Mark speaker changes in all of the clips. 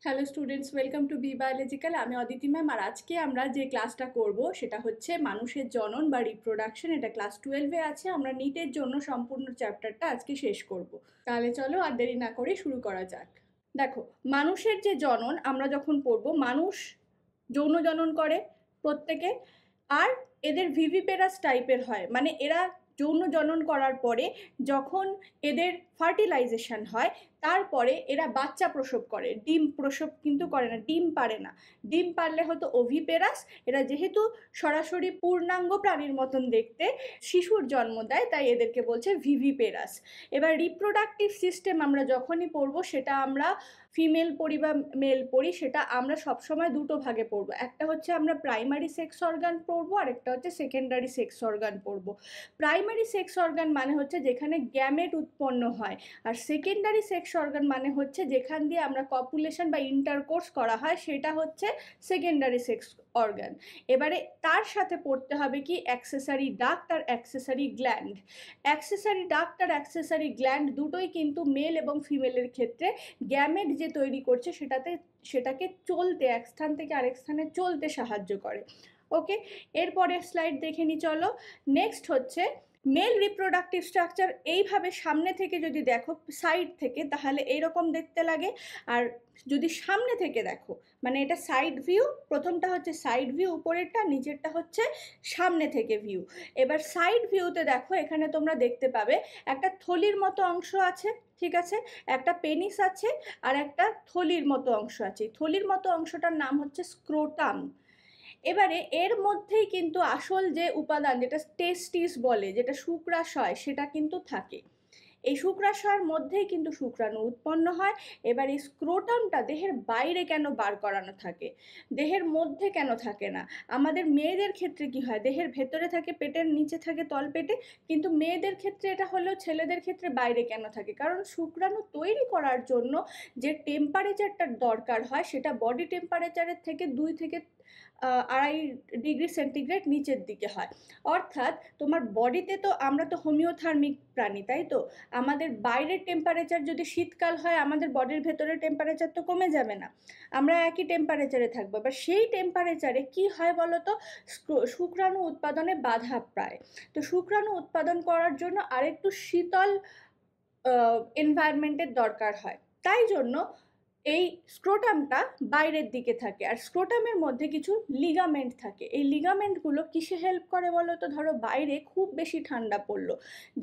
Speaker 1: Hello students, welcome to B biological. আমি Aditi ma'am. আর আজকে আমরা যে ক্লাসটা করব সেটা হচ্ছে মানুষের জনন বা রিপ্রোডাকশন। এটা ক্লাস 12-এ আছে। আমরা নিটের জন্য সম্পূর্ণ চ্যাপ্টারটা আজকে শেষ করব। তাহলে চলো আর দেরি না করে শুরু করা যাক। দেখো, মানুষের যে জনন আমরা যখন পড়বো, মানুষ যৌন জনন করে প্রত্যেকে, আর এদের ভিভিপেরাস টাইপের হয়, মানে এরা যৌন জনন করার পরে যখন এদের ফার্টিলাইজেশন হয় তারপরে এরা বাচ্চা প্রসব করে। ডিম প্রসব কিন্তু করে না, ডিম পারে না। ডিম পারলে হতো ওভিপেরাস। এরা যেহেতু সরাসরি পূর্ণাঙ্গ প্রাণীর মতন দেখতে, শিশুর জন্ম দেয়, তাই এদেরকে বলছে ভিভিপেরাস। এবার রিপ্রোডাক্টিভ সিস্টেম আমরা যখনই পড়বো, সেটা আমরা ফিমেল পড়ি বা মেল পড়ি, সেটা আমরা সবসময় দুটো ভাগে পড়বো। একটা হচ্ছে আমরা প্রাইমারি সেক্স অর্গান পড়বো, আর একটা হচ্ছে সেকেন্ডারি সেক্স অর্গান পড়বো। প্রাইমারি সেক্স অর্গান মানে হচ্ছে যেখানে গ্যামেট উৎপন্ন হয়, আর সেকেন্ডারি সেক্স অর্গান মানে হচ্ছে যেখান দিয়ে আমরা কপুলেশন বা ইন্টারকোর্স করা হয়, সেটা হচ্ছে সেকেন্ডারি সেক্স অর্গান। এবারে তার সাথে পড়তে হবে কি অ্যাক্সেসরি ডাক্ট আর অ্যাক্সেসরি গ্ল্যান্ড। অ্যাক্সেসরি ডাক্ট আর অ্যাক্সেসরি গ্ল্যান্ড দুটোই কিন্তু মেল এবং ফিমেলের ক্ষেত্রে গ্যামেট যে তৈরি করছে সেটাকে চলতে, এক স্থান থেকে আরেক স্থানে চলতে সাহায্য করে। ওকে, এরপরে স্লাইড দেখে নি চলো। নেক্সট হচ্ছে মেল রিপ্রোডাক্টিভ স্ট্রাকচার। এইভাবে সামনে থেকে যদি দেখো, সাইড থেকে, তাহলে এইরকম দেখতে লাগে। আর যদি সামনে থেকে দেখো, মানে এটা সাইড ভিউ, প্রথমটা হচ্ছে সাইড ভিউ উপরেরটা, নিচেরটা হচ্ছে সামনে থেকে ভিউ। এবার সাইড ভিউতে দেখো, এখানে তোমরা দেখতে পাবে একটা থলির মতো অংশ আছে, ঠিক আছে, একটা পেনিস আছে, আর একটা থলির মতো অংশ আছে। থলির মতো অংশটার নাম হচ্ছে স্ক্রোটাম। এবারে এর মধ্যেই কিন্তু আসল যে উপাদান, যেটা টেস্টিস বলে, যেটা শুক্রাশয়, সেটা কিন্তু থাকে। এই শুক্রাশয়ের মধ্যেই কিন্তু শুক্রাণু উৎপন্ন হয়। এবার এই স্ক্রোটামটা দেহের বাইরে কেন বার করানো থাকে, দেহের মধ্যে কেন থাকে না? আমাদের মেয়েদের ক্ষেত্রে কি হয়, দেহের ভেতরে থাকে, পেটের নিচে থাকে তলপেটে, কিন্তু মেয়েদের ক্ষেত্রে এটা হলেও ছেলেদের ক্ষেত্রে বাইরে কেন থাকে? কারণ শুক্রাণু তৈরি করার জন্য যে টেম্পারেচারটা দরকার হয়, সেটা বডি টেম্পারেচারের থেকে 2 থেকে 2.5 ডিগ্রি সেন্টিগ্রেড নিচের দিকে হয়। অর্থাৎ তোমার বডিতে তো, আমরা তো হোমিওথার্মিক প্রাণী, তাই তো? আমাদের বাইরের টেম্পারেচার যদি শীতকাল হয়, আমাদের বডির ভেতরের টেম্পারেচার তো কমে যাবে না, আমরা একই টেম্পারেচারে থাকবো। এবার সেই টেম্পারেচারে কি হয় বলো তো, শুক্রাণু উৎপাদনে বাধা প্রায়। তো শুক্রাণু উৎপাদন করার জন্য আরেকটু শীতল এনভায়রনমেন্টের দরকার হয়। তাই জন্য এই স্ক্রোটামটা বাইরের দিকে থাকে। আর স্ক্রোটামের মধ্যে কিছু লিগামেন্ট থাকে। এই লিগামেন্টগুলো কিসে হেল্প করে বলো তো? ধরো বাইরে খুব বেশি ঠান্ডা পড়লো,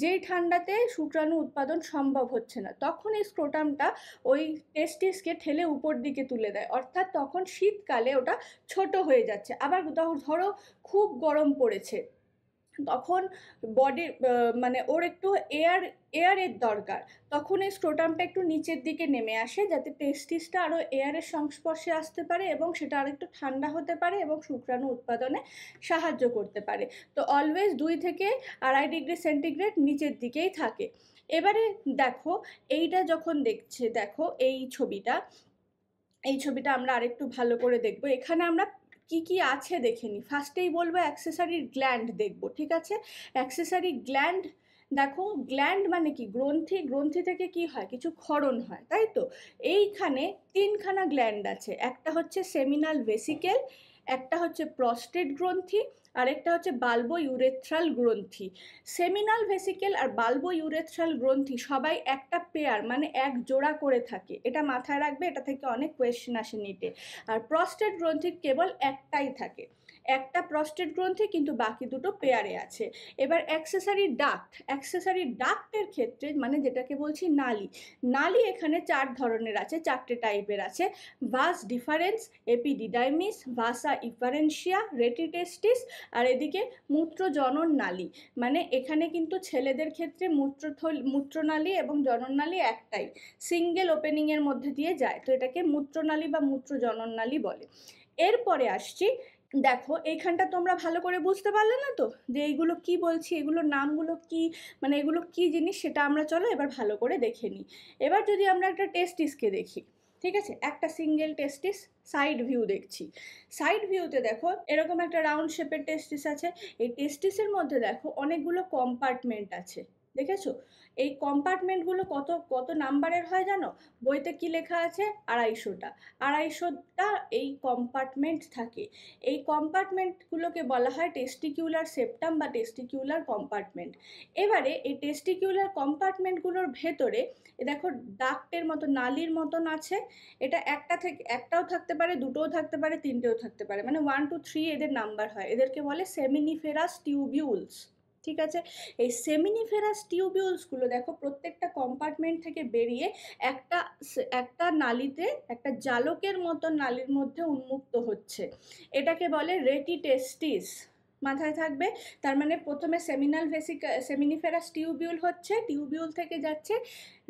Speaker 1: যেই ঠান্ডাতে শুক্রাণু উৎপাদন সম্ভব হচ্ছে না, তখন এই স্ক্রোটামটা ওই টেস্টিসকে ঠেলে উপর দিকে তুলে দেয়। অর্থাৎ তখন শীতকালে ওটা ছোট হয়ে যাচ্ছে। আবার ধরো খুব গরম পড়েছে, তখন বডি, মানে ওর একটু এয়ারের দরকার, তখন এই স্ক্রোটামটা একটু নিচের দিকে নেমে আসে, যাতে টেস্টিসটা আরও এয়ারের সংস্পর্শে আসতে পারে এবং সেটা আর একটু ঠান্ডা হতে পারে এবং শুক্রাণু উৎপাদনে সাহায্য করতে পারে। তো অলওয়েজ 2 থেকে 2.5 ডিগ্রি সেন্টিগ্রেড নিচের দিকেই থাকে। এবারে দেখো, এইটা যখন দেখো এই ছবিটা আমরা আরেকটু ভালো করে দেখবো। এখানে আমরা কি কি আছে দেখে নিই। ফার্স্টেই বলবো অ্যাক্সেসরি গ্ল্যান্ড দেখবো, ঠিক আছে? অ্যাক্সেসরি গ্ল্যান্ড দেখো, গ্ল্যান্ড মানে কি? গ্রন্থি। গ্রন্থি থেকে কি হয়? কিছু ক্ষরণ হয়, তাই তো? এইখানে 3খানা গ্ল্যান্ড আছে। একটা হচ্ছে সেমিনাল ভেসিকেল, একটা হচ্ছে প্রস্টেট গ্রন্থি, আর একটা হচ্ছে বাল্বো ইউরেথ্রাল গ্রন্থি। সেমিনাল ভেসিকেল আর বাল্বো ইউরেথ্রাল গ্রন্থি সবাই একটা পেয়ার, মানে এক জোড়া করে থাকে। এটা মাথায় রাখবে, এটা থেকে অনেক কোয়েশ্চেন আসে নিটে। আর প্রস্টেট গ্রন্থি কেবল একটাই থাকে, একটা প্রস্টেট গ্রন্থি, কিন্তু বাকি দুটো পেয়ারে আছে। এবার অ্যাক্সেসরি ডাক্টের ক্ষেত্রে, মানে যেটাকে বলছি নালী, নালী এখানে 4 ধরনের আছে, 4টে টাইপের আছে। ভাস ডিফারেন্স, এপিডিডাইমিস, ভাসা ইফারেন্সিয়া, রেটিটেস্টিস, আর এদিকে মূত্রজনন নালী। মানে এখানে কিন্তু ছেলেদের ক্ষেত্রে মূত্রনালী এবং জনননালী একটাই, সিঙ্গেল ওপেনিংয়ের মধ্যে দিয়ে যায়, তো এটাকে মূত্রনালী বা মূত্রজনন নালী বলে। এরপরে আসছি, দেখো এইখানটা তোমরা ভালো করে বুঝতে পারলে না তো, যে এইগুলো কি বলছি, এগুলোর নামগুলো কি, মানে এগুলো কি জিনিস, সেটা আমরা চলো এবার ভালো করে দেখে নিই। এবার যদি আমরা একটা টেস্টিসকে দেখি, ঠিক আছে, একটা সিঙ্গেল টেস্টিস, সাইড ভিউ দেখছি। সাইড ভিউতে দেখো এরকম একটা রাউন্ড শেপের টেস্টিস আছে। এই টেস্টিসের মধ্যে দেখো অনেকগুলো কম্পার্টমেন্ট আছে, দেখেছো? এই কম্পার্টমেন্টগুলো কত কত নাম্বারের হয় জানো? বইতে কি লেখা আছে? 250টা। 250টা এই কম্পার্টমেন্ট থাকে। এই কম্পার্টমেন্টগুলোকে বলা হয় টেস্টিকিউলার সেপ্টাম বা টেস্টিকিউলার কম্পার্টমেন্ট। এবারে এই টেস্টিকিউলার কম্পার্টমেন্টগুলোর ভেতরে দেখো ডাক্টের মতো, নালীর মতন আছে। এটা একটা থেকে একটাও থাকতে পারে, দুটোও থাকতে পারে, তিনটেও থাকতে পারে, মানে 1 2 3 এদের নাম্বার হয়। এদেরকে বলে সেমিনিফেরাস টিউবিউলস। ঠিক আছে? এই সেমিনিফেরাস টিউবিউলসগুলো দেখো প্রত্যেকটা কম্পার্টমেন্ট থেকে বেরিয়ে একটা একটা নালীতে, একটা জালকের মতো নালীর মধ্যে উন্মুক্ত হচ্ছে। এটাকে বলে রেটিটেস্টিস। মাথায় থাকবে। তার মানে প্রথমে সেমিনিফেরাস টিউবিউল হচ্ছে, টিউবিউল থেকে যাচ্ছে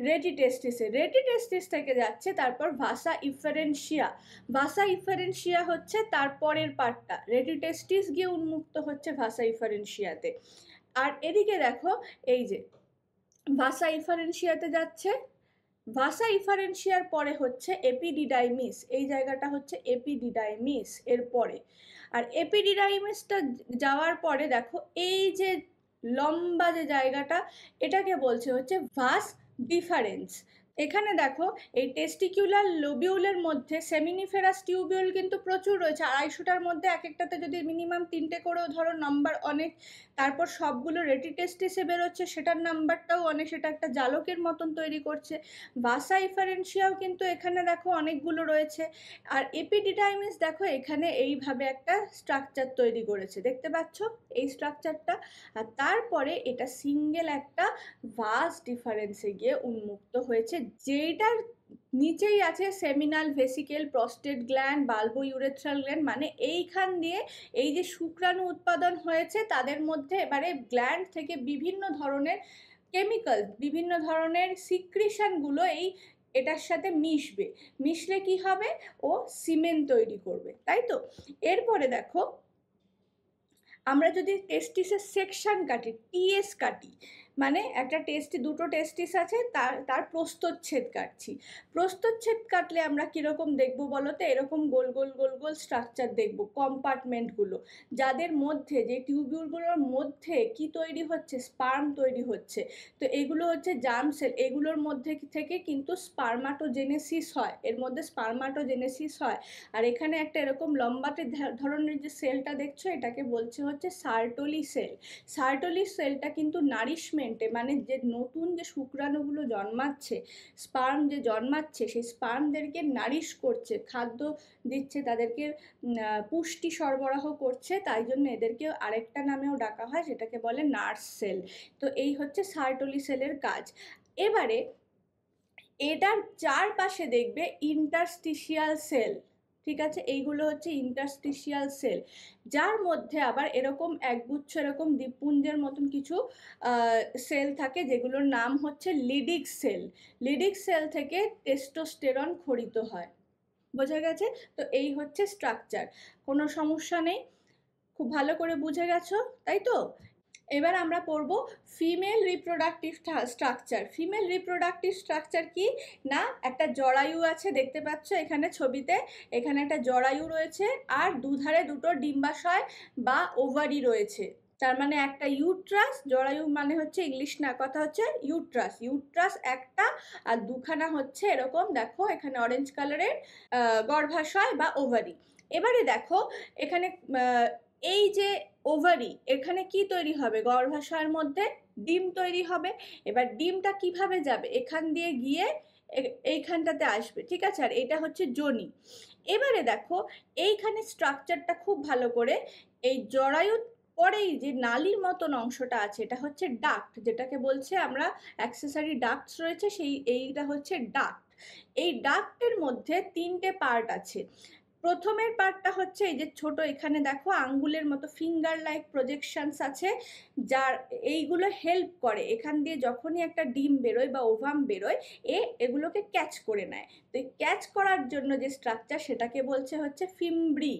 Speaker 1: রেটিটেস্টিসে, রেটিটেস্টিস থেকে যাচ্ছে তারপর ভাসা ইফারেন্সিয়া। ভাসা ইফারেন্সিয়া হচ্ছে তারপরের পার্টটা, রেটিটেস্টিস গিয়ে উন্মুক্ত হচ্ছে ভাসা ইফারেন্সিয়াতে। আর এদিকে দেখো এই যে ভাসা ইফারেন্সিয়াতে যাচ্ছে, ভাসা ইফারেন্সিয়ার পরে হচ্ছে এপিডিডাইমিস। এই জায়গাটা হচ্ছে এপিডিডাইমিস এর পরে। আর এপিডিডাইমিসটা যাওয়ার পরে দেখো এই যে লম্বা যে জায়গাটা, এটাকে বলছে হচ্ছে ভাস ডিফারেন্স। এখানে দেখো এই টেস্টিকুলার লোবিউলের মধ্যে সেমিনিফেরাস টিউবিউল কিন্তু প্রচুর রয়েছে। 250টার মধ্যে এক একটাতে যদি মিনিমাম 3টে করেও ধরো নাম্বার অনেক, তারপর সবগুলো রেটিটেস্টিসে বেরোচ্ছে, সেটার নাম্বারটাও অনেক, সেটা একটা জালকের মতন তৈরি করছে। ভাসা ইফারেন্সিয়াও কিন্তু এখানে দেখো অনেকগুলো রয়েছে। আর এপিডিডাইমিস দেখো এখানে এইভাবে একটা স্ট্রাকচার তৈরি করেছে, দেখতে পাচ্ছ এই স্ট্রাকচারটা। আর তারপরে এটা সিঙ্গেল একটা ভাস ডিফারেন্সে গিয়ে উন্মুক্ত হয়েছে, যেটার নিচেই আছে seminal vesicle, prostate gland, bulbo urethral gland. মানে এইখান দিয়ে এই যে শুক্রাণু উৎপাদন হয়েছে তাদের মধ্যে এবারে গ্ল্যান্ড থেকে বিভিন্ন ধরনের কেমিক্যাল, বিভিন্ন ধরনের সিক্রিশনগুলো এই এটার সাথে মিশবে। মিশলে কি হবে? ও সিমেন্ট তৈরি করবে, তাই তো? এরপরে দেখো আমরা যদি টেস্টিসের সেকশন কাটি, টিএস কাটি, মানে একটা দুটো টেস্টিস আছে, তার তার প্রস্থচ্ছেদ কাটছি। প্রস্থচ্ছেদ কাটলে আমরা কীরকম দেখব বলো তো? এরকম গোল গোল গোল গোল স্ট্রাকচার দেখব, কম্পার্টমেন্টগুলো, যাদের মধ্যে, যে টিউবিউলগুলোর মধ্যে কি তৈরি হচ্ছে? স্পার্ম তৈরি হচ্ছে। তো এগুলো হচ্ছে জার্ম সেল, এগুলোর মধ্যে থেকে কিন্তু স্পার্মাটোজেনেসিস হয়, এর মধ্যে স্পার্মাটোজেনেসিস হয়। আর এখানে একটা এরকম লম্বাটে ধরনের যে সেলটা দেখছো, এটাকে বলছে হচ্ছে সার্টোলি সেল। সার্টোলি সেলটা কিন্তু নারিশমেন্টে, মানে যে নতুন যে শুক্রাণুগুলো জন্মাচ্ছে, স্পার্ম যে জন্মাচ্ছে, সেই স্পার্মদেরকে নারিশ করছে, খাদ্য দিচ্ছে, তাদেরকে পুষ্টি সরবরাহ করছে। তাই জন্য এদেরকে আরেকটা নামেও ডাকা হয়, যেটাকে বলে নার্স সেল। তো এই হচ্ছে সার্টোলি সেলের কাজ। এবারে এটার চারপাশে দেখবে ইন্টারস্টিশিয়াল সেল। ঠিক আছে? এইগুলো হচ্ছে ইন্টারস্টিশিয়াল সেল, যার মধ্যে আবার এরকম একগুচ্ছ এরকম দ্বীপপুঞ্জের মতন কিছু সেল থাকে, যেগুলোর নাম হচ্ছে লিডিক সেল। লিডিক সেল থেকে টেস্টোস্টেরন খরিত হয়। বোঝা গেছে? তো এই হচ্ছে স্ট্রাকচার। কোনো সমস্যা নেই, খুব ভালো করে বুঝে গেছো, তাই তো? এবার আমরা পড়ব female reproductive structure. Female reproductive structure কি না? একটা জরায়ু আছে, দেখতে পাচ্ছ এখানে ছবিতে, এখানে একটা জরায়ু রয়েছে, আর দুধারে দুটো ডিম্বাশয় বা ওভারি রয়েছে। তার মানে একটা ইউট্রাস, জরায়ু মানে হচ্ছে ইংলিশ না, কথা হচ্ছে ইউট্রাস। ইউট্রাস একটা, আর দুখানা হচ্ছে এরকম, দেখো এখানে অরেঞ্জ কালারের গর্ভাশয় বা ওভারি। এবারে দেখো এখানে এই যে ওভারি, এখানে কি তৈরি হবে? গর্ভাশয়ের মধ্যে ডিম তৈরি হবে। এবার ডিমটা কিভাবে যাবে? এখান দিয়ে গিয়ে এইখানটাতে আসবে, ঠিক আছে? আর এটা হচ্ছে যোনি। এবারে দেখো এইখানে স্ট্রাকচারটা খুব ভালো করে, এই জরায়ু পরেই যে নালীর মতন অংশটা আছে, এটা হচ্ছে ডাক্ট, যেটাকে বলছে আমরা অ্যাক্সেসরি ডাক্টস রয়েছে, এইটা হচ্ছে ডাক্ট। এই ডাক্টের মধ্যে 3টে পার্ট আছে। প্রথমের পার্টটা হচ্ছে এই যে ছোট, এখানে দেখো আঙ্গুলের মতো ফিঙ্গার লাইক প্রজেকশনস আছে, যার এইগুলো হেল্প করে এখান দিয়ে যখনই একটা ডিম বেরোয় বা ওভাম বেরোয়, এগুলোকে ক্যাচ করে নেয়। তো এই ক্যাচ করার জন্য যে স্ট্রাকচার, সেটাকে বলছে হচ্ছে ফিমব্রি।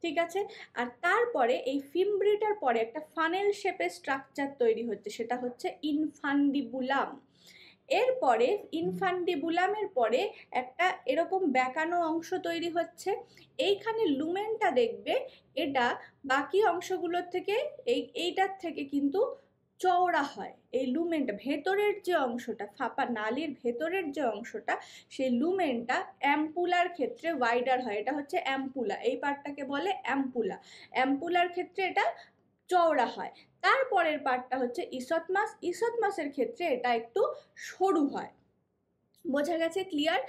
Speaker 1: ঠিক আছে? আর তারপরে এই ফিমব্রিটার পরে একটা ফানেল শেপের স্ট্রাকচার তৈরি হচ্ছে, সেটা হচ্ছে ইনফান্ডিবুলাম। এরপরে ইনফান্ডিবুলামের পরে একটা এরকম বেঁকানো অংশ তৈরি হচ্ছে। এইখানে লুমেনটা দেখবে, এটা বাকি অংশগুলোর থেকে এইটার থেকে কিন্তু চওড়া হয়। এই লুমেনটা ভেতরের যে অংশটা, ফাঁপা নালীর ভেতরের যে অংশটা, সেই লুমেনটা অ্যাম্পুলার ক্ষেত্রে ওয়াইডার হয়। এটা হচ্ছে অ্যাম্পুলা, এই পার্টটাকে বলে অ্যাম্পুলা। অ্যাম্পুলার ক্ষেত্রে এটা চওড়া হয়। তারপরের পার্টটা হচ্ছে ইসথমাস। ইসথমাসের ক্ষেত্রে এটা একটু সরু হয়। বোঝা গেছে? ক্লিয়ার?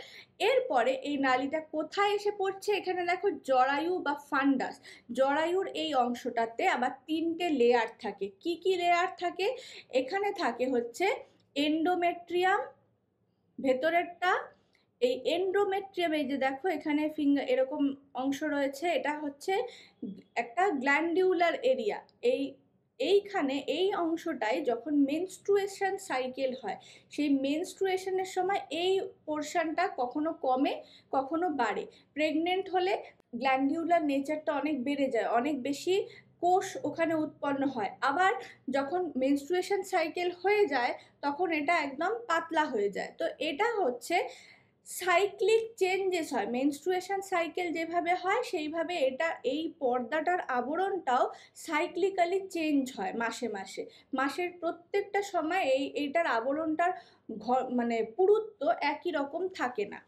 Speaker 1: এরপরে এই নালীটা কোথায় এসে পড়ছে? এখানে দেখো জরায়ু বা ফান্ডাস। জরায়ুর এই অংশটাতে আবার 3টে লেয়ার থাকে। কি কি লেয়ার থাকে? এখানে থাকে হচ্ছে এন্ডোমেট্রিয়াম ভেতরেরটা। এই এন্ডোমেট্রিয়াম, এই যে দেখো এখানে ফিঙ্গার এরকম অংশ রয়েছে, এটা হচ্ছে একটা গ্ল্যান্ডিউলার এরিয়া। এইখানে এই অংশটাই যখন মেনস্ট্রুয়েশন সাইকেল হয়, সেই মেনস্ট্রুয়েশনের সময় এই পোর্শনটা কখনো কমে কখনো বাড়ে। প্রেগনেন্ট হলে গ্ল্যান্ডিউলার নেচারটা অনেক বেড়ে যায়, অনেক বেশি কোষ ওখানে উৎপন্ন হয়। আবার যখন মেনস্ট্রুয়েশন সাইকেল হয়ে যায় তখন এটা একদম পাতলা হয়ে যায়। তো এটা হচ্ছে সাইক্লিক চেঞ্জেস হয়। মেনস্ট্রুয়েশন সাইকেল যেভাবে হয় সেইভাবে এটা এই পর্দাটার আবরণটাও সাইক্লিক্যালি চেঞ্জ হয় মাসে মাসে। মাসের প্রত্যেকটা সময় এইটার আবরণটার মানে পুরুত্ব একই রকম থাকে না।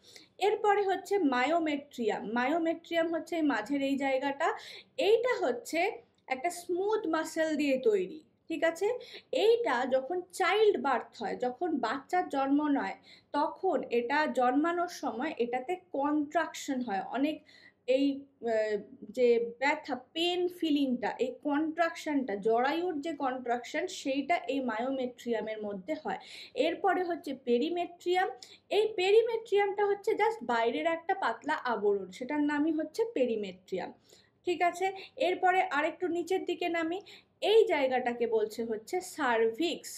Speaker 1: এরপরে হচ্ছে মায়োমেট্রিয়াম। মায়োমেট্রিয়াম হচ্ছে এই মাঝের এই জায়গাটা। এইটা হচ্ছে একটা স্মুথ মাসেল দিয়ে তৈরি, ঠিক আছে? এইটা যখন চাইল্ড বার্থ হয়, যখন বাচ্চার জন্ম নেয়, তখন এটা জন্মানোর সময় এটাতে কন্ট্রাকশন হয় অনেক। এই যে ব্যথা, পেন ফিলিংটা, এই কন্ট্রাকশনটা, জরায়ুর যে কন্ট্রাকশন, সেইটা এই মায়োমেট্রিয়ামের মধ্যে হয়। এরপরে হচ্ছে পেরিমেট্রিয়াম। এই পেরিমেট্রিয়ামটা হচ্ছে জাস্ট বাইরের একটা পাতলা আবরণ, সেটার নামই হচ্ছে পেরিমেট্রিয়াম, ঠিক আছে? এরপরে আরেকটু নিচের দিকে নামি, এই জায়গাটাকে বলছে হচ্ছে সার্ভিক্স,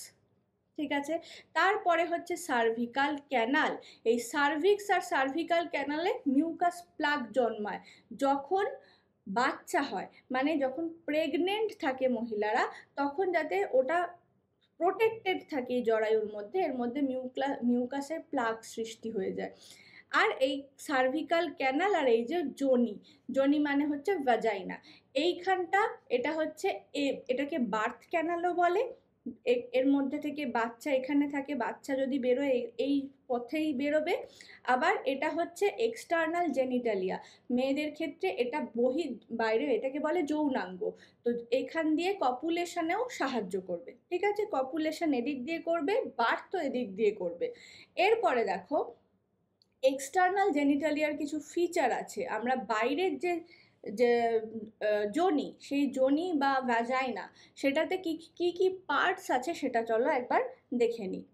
Speaker 1: ঠিক আছে? তারপরে হচ্ছে সার্ভিকাল ক্যানাল। এই সার্ভিক্স আর সার্ভিকাল ক্যানালে মিউকাস প্লাগ জন্মায় যখন বাচ্চা হয়, মানে যখন প্রেগনেন্ট থাকে মহিলারা, তখন যাতে ওটা প্রোটেক্টেড থাকে এই জরায়ুর মধ্যে, এর মধ্যে মিউকাসের প্লাগ সৃষ্টি হয়ে যায়। আর এই সার্ভিকাল ক্যানাল আর এই যে যোনি, যোনি মানে হচ্ছে ভাজাইনা, এইখানটা এটা হচ্ছে এটাকে বার্থ ক্যানালও বলে। এর মধ্যে থেকে বাচ্চা এখানে থাকে, বাচ্চা যদি বেরোয় এই পথেই বেরোবে। আবার এটা হচ্ছে এক্সটার্নাল জেনিটালিয়া, মেয়েদের ক্ষেত্রে এটা বাইরে, এটাকে বলে যৌনাঙ্গ। তো এখান দিয়ে কপুলেশনেও সাহায্য করবে, ঠিক আছে? কপুলেশন এদিক দিয়ে করবে, বার্থও এদিক দিয়ে করবে। এরপরে দেখো এক্সটার্নাল জেনিটালিয়ার কিছু ফিচার আছে। আমরা বাইরের যে যে যোনি, সেই যোনি বা ভ্যাজাইনা, সেটাতে কি কি কি পার্টস আছে সেটা চলো একবার দেখে নিই।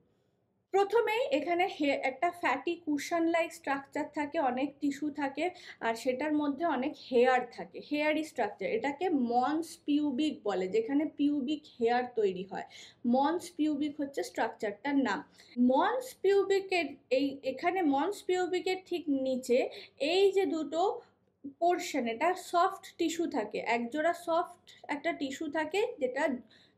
Speaker 1: প্রথমেই এখানে একটা ফ্যাটি কুশন লাইক স্ট্রাকচার থাকে, অনেক টিস্যু থাকে, আর সেটার মধ্যে অনেক হেয়ার থাকে, হেয়ারি স্ট্রাকচার। এটাকে মন্স পিউবিক বলে, যেখানে পিউবিক হেয়ার তৈরি হয়। মন্স পিউবিক হচ্ছে স্ট্রাকচারটার নাম। মন্স পিউবিকের এখানে মন্স পিউবিকের ঠিক নিচে এই যে দুটো পোর্শন, এটা সফট টিস্যু থাকে, একজোড়া সফট একটা টিস্যু থাকে যেটা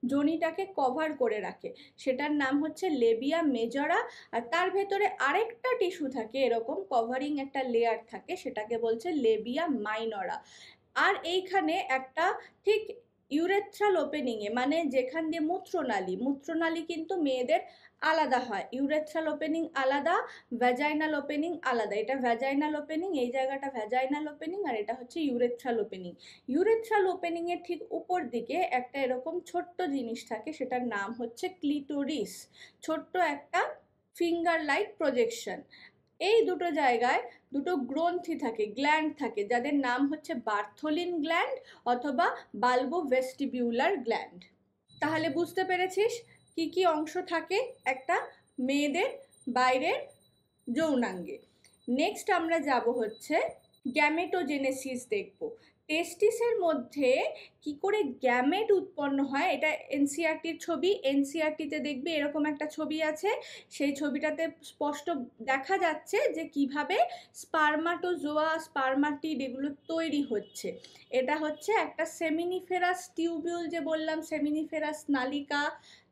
Speaker 1: যোনিটাকে কভার করে রাখে, সেটার নাম হচ্ছে লেবিয়া মেজরা। আর তার ভেতরে আরেকটা টিস্যু থাকে, এরকম কভারিং একটা লেয়ার থাকে, সেটাকে বলছে লেবিয়া মাইনরা। আর এইখানে একটা ঠিক ইউরেথ্রাল ওপেনিংয়ে, মানে যেখান দিয়ে মূত্রনালী কিন্তু মেয়েদের আলাদা হয়, ইউরেথ্রাল ওপেনিং আলাদা, ভ্যাজাইনাল ওপেনিং আলাদা। এটা ভ্যাজাইনাল ওপেনিং, এই জায়গাটা ভ্যাজাইনাল ওপেনিং, আর এটা হচ্ছে ইউরেথ্রাল ওপেনিং। ইউরেথ্রাল ওপেনিং এর ঠিক উপর দিকে একটা এরকম ছোট্ট জিনিস থাকে, সেটার নাম হচ্ছে ক্লিটোরিস, ছোট্ট একটা ফিঙ্গার লাইক প্রজেকশন। এই দুটো জায়গায় দুটো গ্রন্থি থাকে, গ্ল্যান্ড থাকে, যাদের নাম হচ্ছে বার্থোলিন গ্ল্যান্ড অথবা বাল্বোভেস্টিবিউলার গ্ল্যান্ড। তাহলে বুঝতে পেরেছিস কি কি অংশ থাকে একটা মেয়েদের বাইরের যৌনাঙ্গে। নেক্সট আমরা যাব হচ্ছে গ্যামেটোজেনেসিস দেখব। টেস্টিসের মধ্যে কি করে গ্যামেট উৎপন্ন হয়, এটা এনসিআরটির ছবি। এনসিআরটিতে দেখবি এরকম একটা ছবি আছে, সেই ছবিটাতে স্পষ্ট দেখা যাচ্ছে যে কিভাবে স্পার্মাটোজোয়া, স্পার্মাটিড এগুলো তৈরি হচ্ছে। এটা হচ্ছে একটা সেমিনিফেরাস টিউবিউল, যে বললাম সেমিনিফেরাস নালিকা,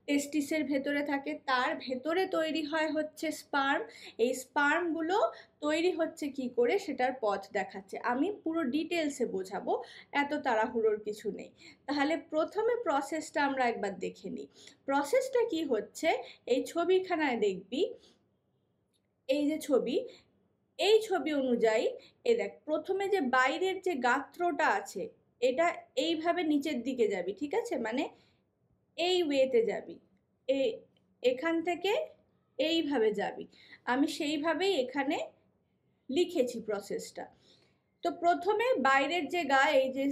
Speaker 1: টেস্টিসের ভেতরে থাকে, তার ভেতরে তৈরি হয় হচ্ছে স্পার্ম। এই স্পার্মগুলো তৈরি হচ্ছে কি করে সেটার পথ দেখাচ্ছে, আমি পুরো ডিটেলসে বোঝাবো, এত তাড়াহুড়োর কিছু নেই। তাহলে প্রথমে প্রসেসটা আমরা একবার দেখে নিই। প্রসেসটা কি হচ্ছে, এই ছবিখানায় দেখবি, এই যে ছবি, এই ছবি অনুযায়ী দেখ, প্রথমে যে বাইরের যে গাত্রটা আছে এটা এইভাবে নিচের দিকে যাবি, ঠিক আছে, মানে এই ওয়েতে যাবি, এখান থেকে এইভাবে যাবি, আমি সেইভাবেই এখানে লিখেছি প্রসেসটা। তো প্রথমে বাইরের যে গা, এই যে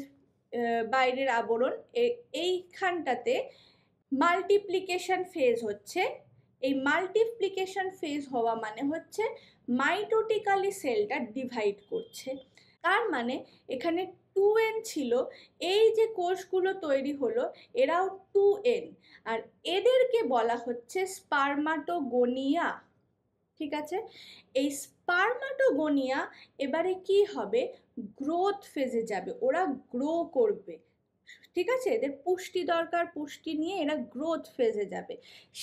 Speaker 1: বাইরের আবরণ, এইখানটাতে মাল্টিপ্লিকেশন ফেজ হচ্ছে। এই মাল্টিপ্লিকেশন ফেজ হওয়া মানে হচ্ছে মাইটোটিক্যালি সেলটা ডিভাইড করছে। তার মানে এখানে 2n ছিল, এই যে কোষগুলো তৈরি হলো এরাও 2n, আর এদেরকে বলা হচ্ছে স্পার্মাটোগোনিয়া, ঠিক আছে। এই স্পার্মাটোগোনিয়া এবারে কি হবে, গ্রোথ ফেজে যাবে, ওরা গ্রো করবে, ঠিক আছে, এদের পুষ্টি দরকার, পুষ্টি নিয়ে এরা গ্রোথ ফেজে যাবে।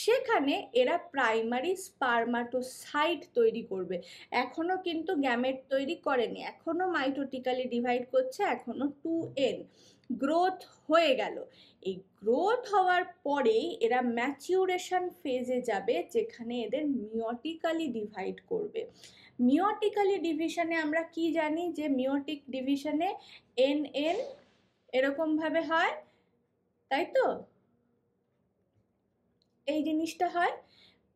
Speaker 1: সেখানে এরা প্রাইমারি স্পার্মাটোসাইট তৈরি করবে, এখনো কিন্তু গ্যামেট তৈরি করেনি, এখনো মাইটোটিক্যালি ডিভাইড করছে, এখনো 2n। গ্রোথ হয়ে গেল, এই গ্রোথ হওয়ার পরেই এরা ম্যাচিউরেশন ফেজে যাবে, যেখানে এদের মিওটিক্যালি ডিভাইড করবে। মিওটিক্যালি ডিভিশনে আমরা কি জানি, যে মিওটিক ডিভিশনে NN এরকম ভাবে হয়, তাই তো, এই জিনিসটা হয়।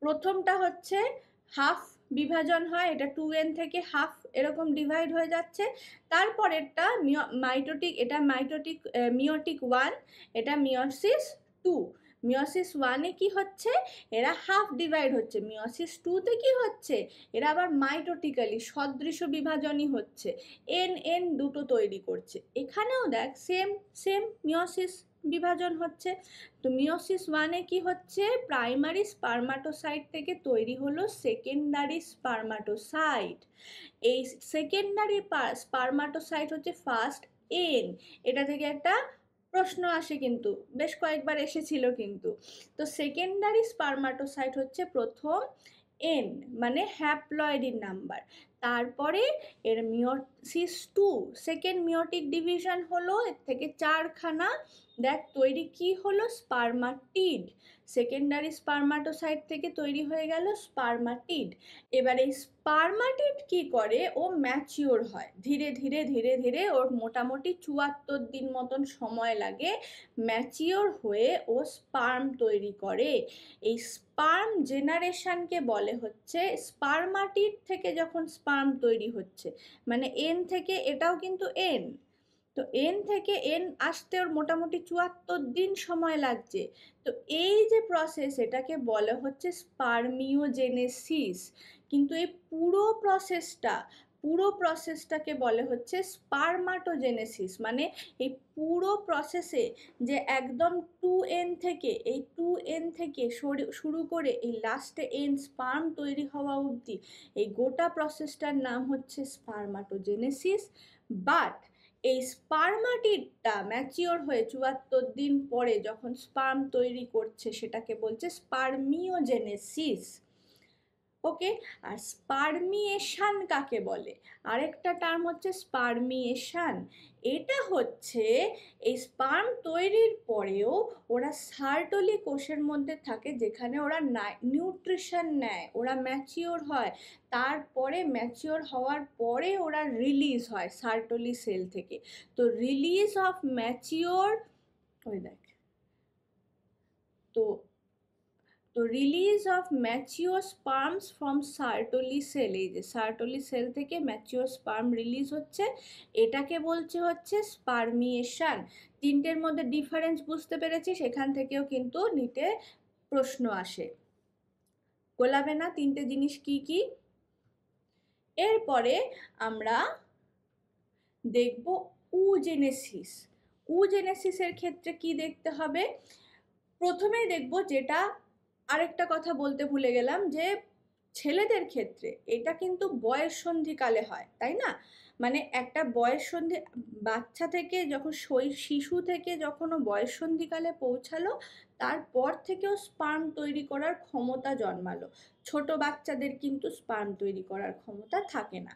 Speaker 1: প্রথমটা হচ্ছে হাফ বিভাজন হয়, এটা 2n থেকে হাফ এরকম ডিভাইড হয়ে যাচ্ছে। তারপরেরটা মাইটোটিক, এটা মাইটোটিক মিওটিক 1, এটা মিওসিস 2। মিওসিস 1-এ কি হচ্ছে, এরা হাফ ডিভাইড হচ্ছে। মিওসিস 2-তে কি হচ্ছে, এরা আবার মাইটোটিক্যালি সদৃশ বিভাজনই হচ্ছে, NN দুটো তৈরি করছে। এখানেও দেখ সেম সেম মিওসিস বিভাজন হচ্ছে। তো মিওসিস 1-এ কি হচ্ছে, প্রাইমারি স্পার্মাটোসাইট থেকে তৈরি হলো সেকেন্ডারি স্পার্মাটোসাইট। এই সেকেন্ডারি স্পার্মাটোসাইট হচ্ছে ফার্স্ট N। এটা থেকে একটা প্রশ্ন আসে, কিন্তু বেশ কয়েকবার এসেছিল কিন্তু। তো সেকেন্ডারি স্পার্মাটোসাইট হচ্ছে প্রথম N, মানে হ্যাপ্লয়েডের নাম্বার। তারপরে এর মিওসিস 2, সেকেন্ড মিওটিক ডিভিশন হলো, এর থেকে 4খানা দেখ তৈরি কি হলো, স্পার্মাটিড। সেকেন্ডারি স্পার্মাটোসাইট থেকে তৈরি হয়ে গেল স্পার্মাটিড। এবার এই স্পার্মাটিড কি করে, ও ম্যাচিওর হয় ধীরে ধীরে ধীরে ধীরে, ওর মোটামুটি 74 দিন মতন সময় লাগে ম্যাচিওর হয়ে ও স্পার্ম তৈরি করে। এই স্পার্ম জেনারেশনকে বলে হচ্ছে, স্পার্মাটিড থেকে যখন স্পার্ম তৈরি হচ্ছে, মানে N থেকে, এটাও কিন্তু N, তো N থেকে N আসতে ওর মোটামুটি 74 দিন সময় লাগছে। তো এই যে প্রসেস, এটাকে বলে হচ্ছে স্পার্মিওজেনেসিস। কিন্তু এই পুরো প্রসেসটাকে বলে হচ্ছে স্পার্মাটোজেনেসিস। মানে এই পুরো প্রসেসে যে একদম 2n থেকে, এই 2n থেকে শুরু করে এই লাস্টে N স্পার্ম তৈরি হওয়া অবধি, এই গোটা প্রসেসটার নাম হচ্ছে স্পার্মাটোজেনেসিস। বাট এই স্পার্মাটিডটা ম্যাচিওর হয়ে 74 দিন পরে যখন স্পার্ম তৈরি করছে, সেটাকে বলছে স্পার্মিওজেনেসিস। ওকে, আর স্পার্মিয়েশন কাকে বলে, আরেকটা টার্ম হচ্ছে স্পার্মিয়েশন। এটা হচ্ছে এই স্পার্ম তৈরির পরেও ওরা সার্টলি কোষের মধ্যে থাকে, যেখানে ওরা নিউট্রিশন নেয়, ওরা ম্যাচিওর হয়, তারপরে ম্যাচিওর হওয়ার পরে ওরা রিলিজ হয় সার্টলি সেল থেকে। তো রিলিজ অফ ম্যাচিওর, ওই দেখ, তো release of mature sperms from Sertoli cell, এই যে সার্টলি সেল থেকে ম্যাচিওর স্পার্ম রিলিজ হচ্ছে, এটাকে বলছে হচ্ছে স্পার্মিয়েশন। তিনটের মধ্যে ডিফারেন্স বুঝতে পেরেছি, সেখান থেকেও কিন্তু নিতে প্রশ্ন আসে, গোলাবে না তিনটে জিনিস কি কি। এরপরে আমরা দেখব উজেনেসিস। উজেনেসিসের ক্ষেত্রে কি দেখতে হবে, প্রথমেই দেখব, যেটা আরেকটা কথা বলতে ভুলে গেলাম, যে ছেলেদের ক্ষেত্রে এটা কিন্তু বয়ঃসন্ধিকালে হয়, তাই না, মানে একটা বয়ঃসন্ধি বাচ্চা থেকে যখন শিশু থেকে যখন ও বয়ঃসন্ধিকালে পৌঁছালো, তারপর থেকেও স্পার্ম তৈরি করার ক্ষমতা জন্মালো। ছোট বাচ্চাদের কিন্তু স্পার্ম তৈরি করার ক্ষমতা থাকে না।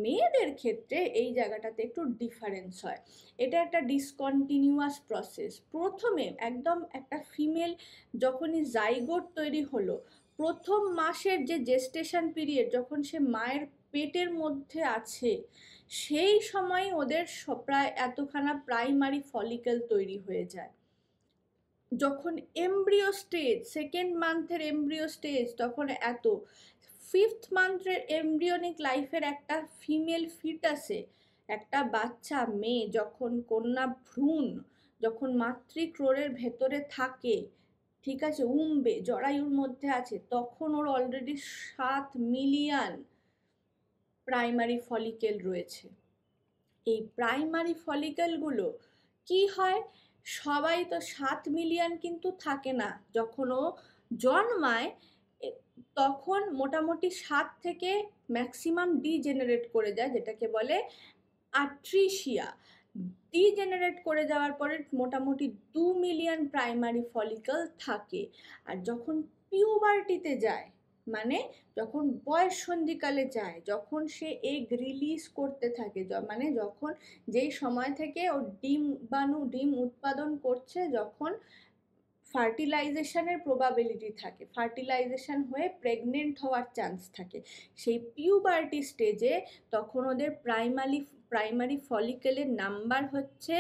Speaker 1: মেয়েদের ক্ষেত্রে এই জায়গাটাতে একটু ডিফারেন্স হয়। এটা একটা ডিসকন্টিনিউয়াস প্রসেস। প্রথমে একদম একটা ফিমেল যখনই জাইগোট তৈরি হলো, প্রথম মাসের যে জেস্টেশন পিরিয়ড, যখন সে মায়ের পেটের মধ্যে আছে, সেই সময় ওদের প্রায় এতখানা প্রাইমারি ফলিকল তৈরি হয়ে যায়। যখন এমব্রিও স্টেজ, সেকেন্ড মান্থের এমব্রিও স্টেজ, তখন এত, ফিফথ মান্থের এমব্রিওনিক লাইফের একটা ফিমেল ফিটাসে, একটা বাচ্চা মেয়ে যখন কন্যা ভ্রূণ যখন মাতৃক্রোড়ের ভেতরে থাকে, ঠিক আছে, উম্বে জরায়ুর মধ্যে আছে, তখন ওর অলরেডি 7 মিলিয়ন প্রাইমারি ফলিকেল রয়েছে। এই প্রাইমারি ফলিকেলগুলো কি হয়, সবাই তো 7 মিলিয়ন কিন্তু থাকে না। যখন ও জন্মায় তখন মোটামুটি 7 থেকে ম্যাক্সিমাম ডিজেনারেট করে যায়, যেটাকে বলে আট্রিসিয়া। ডিজেনারেট করে যাওয়ার পরে মোটামুটি 2 মিলিয়ন প্রাইমারি ফলিকল থাকে। আর যখন পিউবার্টিতে যায়, মানে যখন বয়ঃসন্ধিকালে যায়, যখন সে এগ রিলিজ করতে থাকে, মানে যখন যেই সময় থেকে ও ডিম উৎপাদন করছে, যখন ফার্টিলাইজেশনের প্রবাবিলিটি থাকে, ফার্টিলাইজেশন হয়ে প্রেগনেন্ট হওয়ার চান্স থাকে, সেই পিউবার্টি স্টেজে তখন ওদের প্রাইমারি ফলিকেলের নাম্বার হচ্ছে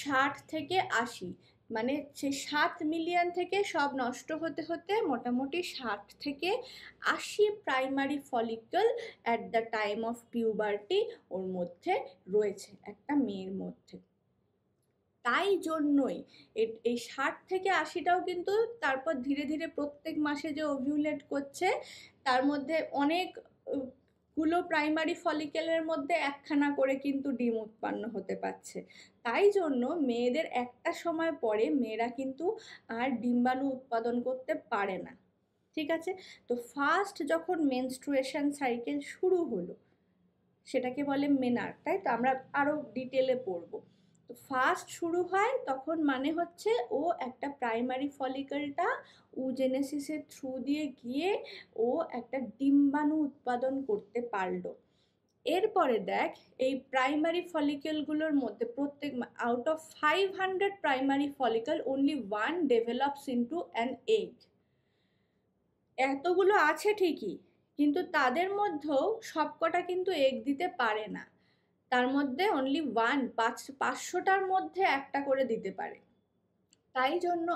Speaker 1: 60 থেকে 80। মানে সে 7 মিলিয়ন থেকে সব নষ্ট হতে হতে মোটামুটি 60 থেকে 80 primary follicle at the time of puberty ওর মধ্যে রয়েছে, একটা মেয়ের মধ্যে। তাই জন্যই এই 60 থেকে 80টাও কিন্তু তারপর ধীরে ধীরে প্রত্যেক মাসে যে ওভিউলেট করছে, তার মধ্যে অনেক গুলো প্রাইমারি ফলিকেলের মধ্যে একখানা করে কিন্তু ডিম উৎপন্ন হতে পারছে। তাই জন্য মেয়েদের একটা সময় পরে মেয়েরা কিন্তু আর ডিম্বাণু উৎপাদন করতে পারে না। ঠিক আছে, তো ফার্স্ট যখন মেনস্ট্রুয়েশন সাইকেল শুরু হলো, সেটাকে বলে মেনার, তাই তো আমরা আরো ডিটেলে পড়বো। তো ফার্স্ট শুরু হয় তখন, মানে হচ্ছে ও একটা প্রাইমারি ফলিকলটা উজেনেসিসের থ্রু দিয়ে গিয়ে ও একটা ডিম্বাণু উৎপাদন করতে পারলো। এরপরে দেখ, এই প্রাইমারি ফলিকলগুলোর মধ্যে প্রত্যেক out of 500 primary follicle only 1 develops into an egg. এতগুলো আছে ঠিকই, কিন্তু তাদের মধ্যেও সবকটা কিন্তু এগ দিতে পারে না। তার মধ্যে অনলি 500টার মধ্যে একটা করে দিতে পারে। তাই জন্য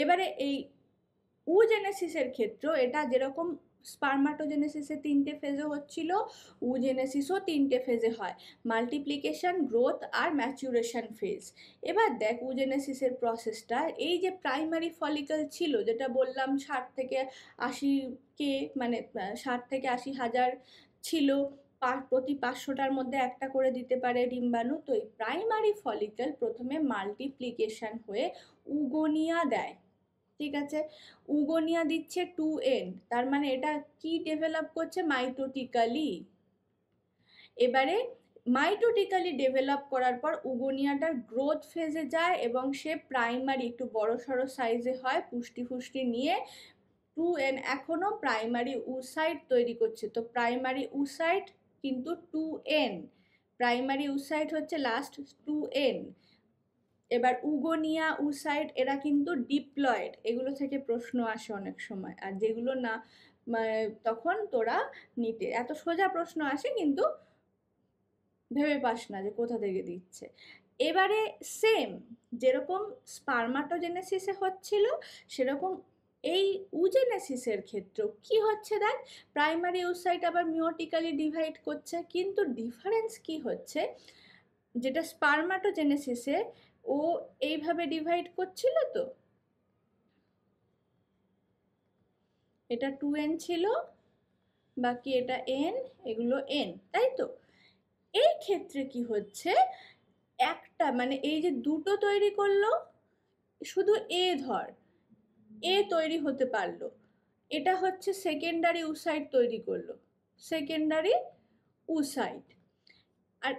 Speaker 1: এবারে এই উজেনেসিসের ক্ষেত্রেও এটা যেরকম স্পার্মাটোজেনেসিসে 3টে ফেজে হচ্ছিল, উজেনেসিসও 3টে ফেজে হয়, মাল্টিপ্লিকেশন, গ্রোথ আর ম্যাচুরেশন ফেজ। এবার দেখ উজেনেসিসের প্রসেসটা, এই যে প্রাইমারি ফলিকল ছিল যেটা বললাম 60 থেকে 80 মানে 60 থেকে 80 হাজার ছিল, প্রতি 500টার মধ্যে একটা করে দিতে পারে ডিম্বাণু। তো এই প্রাইমারি ফলিকল প্রথমে মাল্টিপ্লিকেশন হয়ে উগোনিয়া দেয়। ঠিক আছে, উগোনিয়া দিচ্ছে 2n, তার মানে এটা কি ডেভেলপ করছে, মাইটোটিক্যালি। এবারে মাইটোটিক্যালি ডেভেলপ করার পর উগোনিয়াটার গ্রোথ ফেজে যায় এবং সে প্রাইমারি একটু বড় সড়ো সাইজে হয়, পুষ্টি নিয়ে 2n এখনো প্রাইমারি উসাইট তৈরি করছে। তো প্রাইমারি উসাইট কিন্তু 2n, প্রাইমারি উসাইট হচ্ছে লাস্ট 2n। এবার উগোনিয়া, উসাইট এরা কিন্তু ডিপ্লয়েড। এগুলো থেকে প্রশ্ন আসে অনেক সময়, আর যেগুলো না তখন তোরা নিতে এত সোজা প্রশ্ন আসে কিন্তু ভেবে পাস না যে কোথা থেকে দিচ্ছে। এবারে সেম যেরকম স্পার্মাটোজেনেসিসে হচ্ছিল, সেরকম এই উজেনেসিসের ক্ষেত্রেও কি হচ্ছে দেখ, প্রাইমারি উসাইট আবার মিওটিক্যালি ডিভাইড করছে, কিন্তু ডিফারেন্স কি হচ্ছে, যেটা স্পার্মাটোজেনেসিসে ও এইভাবে ডিভাইড করছিল, তো এটা 2n ছিল, বাকি এটা n, এগুলো n, তাই তো। এই ক্ষেত্রে কি হচ্ছে, একটা মানে এই যে দুটো তৈরি করলো, শুধু এ ধর, এ তৈরি হতে পারলো, এটা হচ্ছে সেকেন্ডারি উসাইট তৈরি করলো, সেকেন্ডারি উসাইট। আর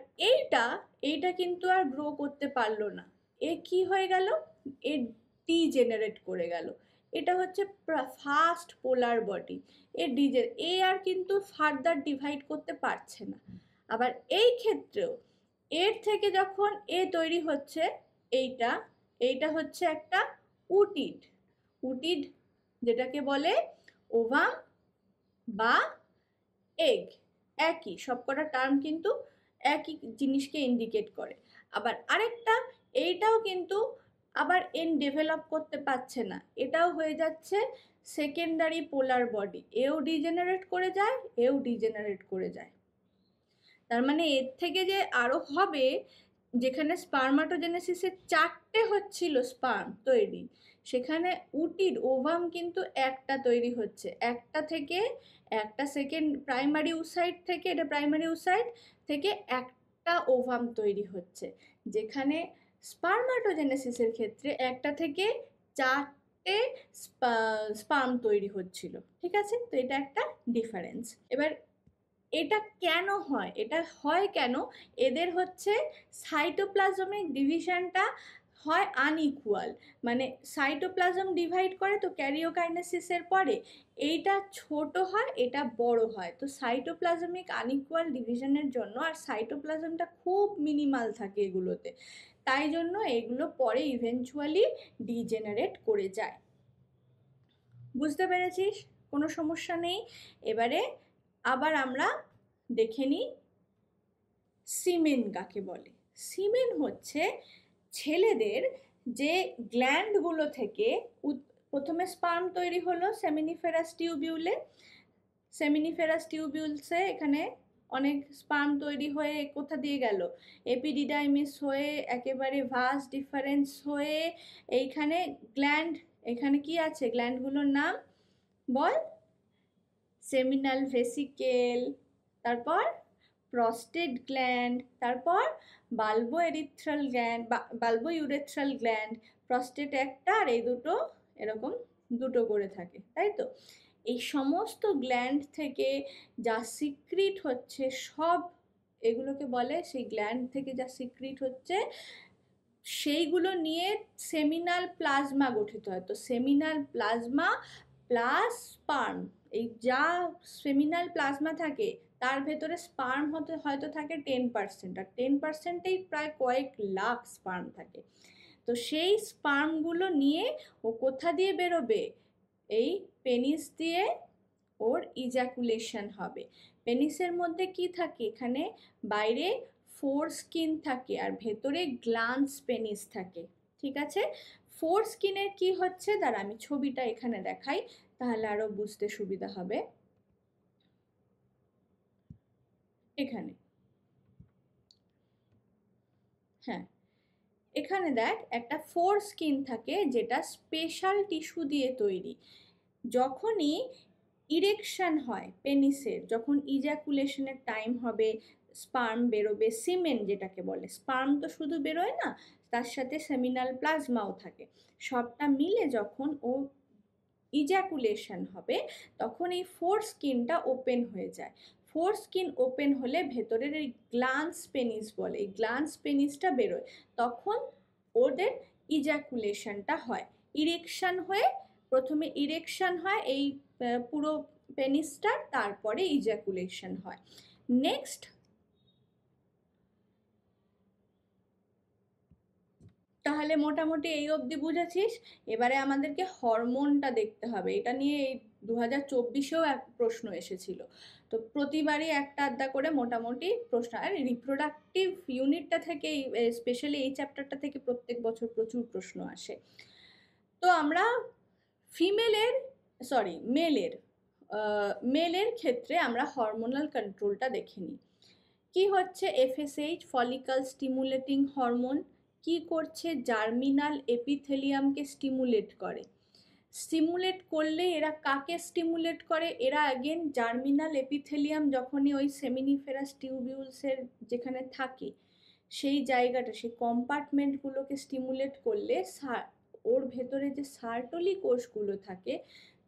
Speaker 1: এইটা কিন্তু আর গ্রো করতে পারলো না, এ কি হয়ে গেল, এ ডিজেনারেট করে গেল। এটা হচ্ছে ফার্স্ট পোলার বডি, এ আর কিন্তু ফার্দার ডিভাইড করতে পারছে না। আবার এই ক্ষেত্রেও এর থেকে যখন এ তৈরি হচ্ছে, এইটা হচ্ছে একটা উটিড যেটাকে বলে ওভাম বা এগ, একই সবকটা টার্ম কিন্তু একই জিনিসকে ইন্ডিকেট করে। আবার আরেকটা, এইটাও কিন্তু আবার ডেভেলপ করতে পারছে না, এটাও হয়ে যাচ্ছে সেকেন্ডারি পোলার বডি, এও ডিজেনারেট করে যায়, এও ডিজেনারেট করে যায়। তার মানে এর থেকে যে আরো হবে, যেখানে স্পার্মাটোজেনেসিসের 4টে হচ্ছিল স্পার্ম তৈরি, সেখানে ওভাম কিন্তু একটা তৈরি হচ্ছে, একটা থেকে একটা সেকেন্ড প্রাইমারি উসাইট থেকে, এটা প্রাইমারি উসাইট থেকে একটা ওভাম তৈরি হচ্ছে, যেখানে স্পার্মাটোজেনেসিসের ক্ষেত্রে একটা থেকে 4টে স্পার্ম তৈরি হচ্ছিল। ঠিক আছে, তো এটা একটা ডিফারেন্স। এবার এটা কেন হয়, এটা হয় কেন, এদের হচ্ছে সাইটোপ্লাজমিক ডিভিশনটা হয় আনইকুয়াল, মানে সাইটোপ্লাজম ডিভাইড করে তো ক্যারিওকাইনেসিসের পরে, এইটা ছোট হয় এটা বড় হয়, তো সাইটোপ্লাজমিক আনইকুয়াল ডিভিশনের জন্য, আর সাইটোপ্লাজমটা খুব মিনিমাল থাকে এগুলোতে, তাই জন্য এগুলো পরে ইভেনচুয়ালি ডিজেনারেট করে যায়। বুঝতে পেরেছিস, কোনো সমস্যা নেই। এবারে আবার আমরা দেখে নিই সিমেন কাকে বলে। সিমেন হচ্ছে ছেলেদের যে গ্ল্যান্ডগুলো থেকে প্রথমে স্পার্ম তৈরি হলো সেমিনিফেরাস টিউবিউলসে, এখানে অনেক স্পার্ম তৈরি হয়ে কোথা দিয়ে গেল, এপিডিডাইমিস হয়ে একেবারে ভাস ডিফারেন্স হয়ে এইখানে গ্ল্যান্ড, এখানে কি আছে গ্ল্যান্ডগুলোর নাম বল, সেমিনাল ভেসিকেল, তারপর প্রস্টেট গ্ল্যান্ড, তারপর বাল্বো ইউরেথ্রাল গ্ল্যান্ড, প্রস্টেট একটা আর এই দুটো এরকম দুটো করে থাকে, তাই তো। এই সমস্ত গ্ল্যান্ড থেকে যা সিক্রিট হচ্ছে সব এগুলোকে বলে, সেই গ্ল্যান্ড থেকে যা সিক্রিট হচ্ছে সেইগুলো নিয়ে সেমিনাল প্লাজমা গঠিত হয়। তো সেমিনাল প্লাজমা প্লাস স্পার্ম, এই যা সেমিনাল প্লাজমা থাকে তার ভেতরে স্পার্ম হয়তো থাকে 10%, আর 10%এই প্রায় কয়েক লাখ স্পার্ম থাকে। তো সেই স্পার্মগুলো নিয়ে ও কোথা দিয়ে বেরোবে, এই পেনিস দিয়ে ওর ইজাকুলেশন হবে। পেনিসের মধ্যে কি থাকে, এখানে বাইরে ফোর স্কিন থাকে আর ভেতরে গ্ল্যান্স পেনিস থাকে। ঠিক আছে, ফোর স্কিনের কি হচ্ছে, দাঁড়া আমি ছবিটা এখানে দেখাই তাহলে আরো বুঝতে সুবিধা হবে। এখানে, হ্যাঁ এখানে দেখ একটা ফোর স্কিন থাকে যেটা স্পেশাল টিস্যু দিয়ে তৈরি। যখনই ইরেকশন হয় পেনিসের, যখন ইজাকুলেশনের টাইম হবে, স্পার্ম বেরোবে, সিমেন যেটাকে বলে, স্পার্ম তো শুধু বেরোয় না, তার সাথে সেমিনাল প্লাজমাও থাকে, সবটা মিলে যখন ও ইজাকুলেশন হবে তখন এই ফোর স্কিনটা ওপেন হয়ে যায়। ফোর স্কিন ওপেন হলে ভেতরের এই গ্ল্যান্স পেনিস বলে, এই গ্ল্যান্স পেনিসটা বেরোয়, তখন ওদের ইজাকুলেশনটা হয়। ইরেকশন হয়ে, প্রথমে ইরেকশন হয় এই পুরো পেনিসটার, তারপরে ইজাকুলেশন হয়। নেক্সট, তাহলে মোটামুটি এই অবধি বুঝেছিস। এবারে আমাদেরকে হরমোনটা দেখতে হবে, এটা নিয়ে এই 2024-এও এক প্রশ্ন এসেছিল, তো প্রতিবারই একটা আধটা করে মোটামুটি প্রশ্ন, আর রিপ্রোডাক্টিভ ইউনিটটা থেকে, স্পেশালি এই চ্যাপ্টারটা থেকে প্রত্যেক বছর প্রচুর প্রশ্ন আসে। তো আমরা মেলের ক্ষেত্রে আমরা হরমোনাল কন্ট্রোলটা দেখে নিই। কি হচ্ছে এফএসএইচ, ফলিকল স্টিমুলেটিং হরমোন, কি করছে জার্মিনাল এপিথেলিয়ামকে স্টিমুলেট করে। স্টিমুলেট করলে এরা কাকে স্টিমুলেট করে, এরা অ্যাগেন জার্মিনাল এপিথেলিয়াম যখনই ওই সেমিনিফেরাস টিউবিউলসের যেখানে থাকে সেই জায়গাটা, সেই কম্পার্টমেন্টগুলোকে স্টিমুলেট করলে ওর ভেতরে যে সার্টলি কোষগুলো থাকে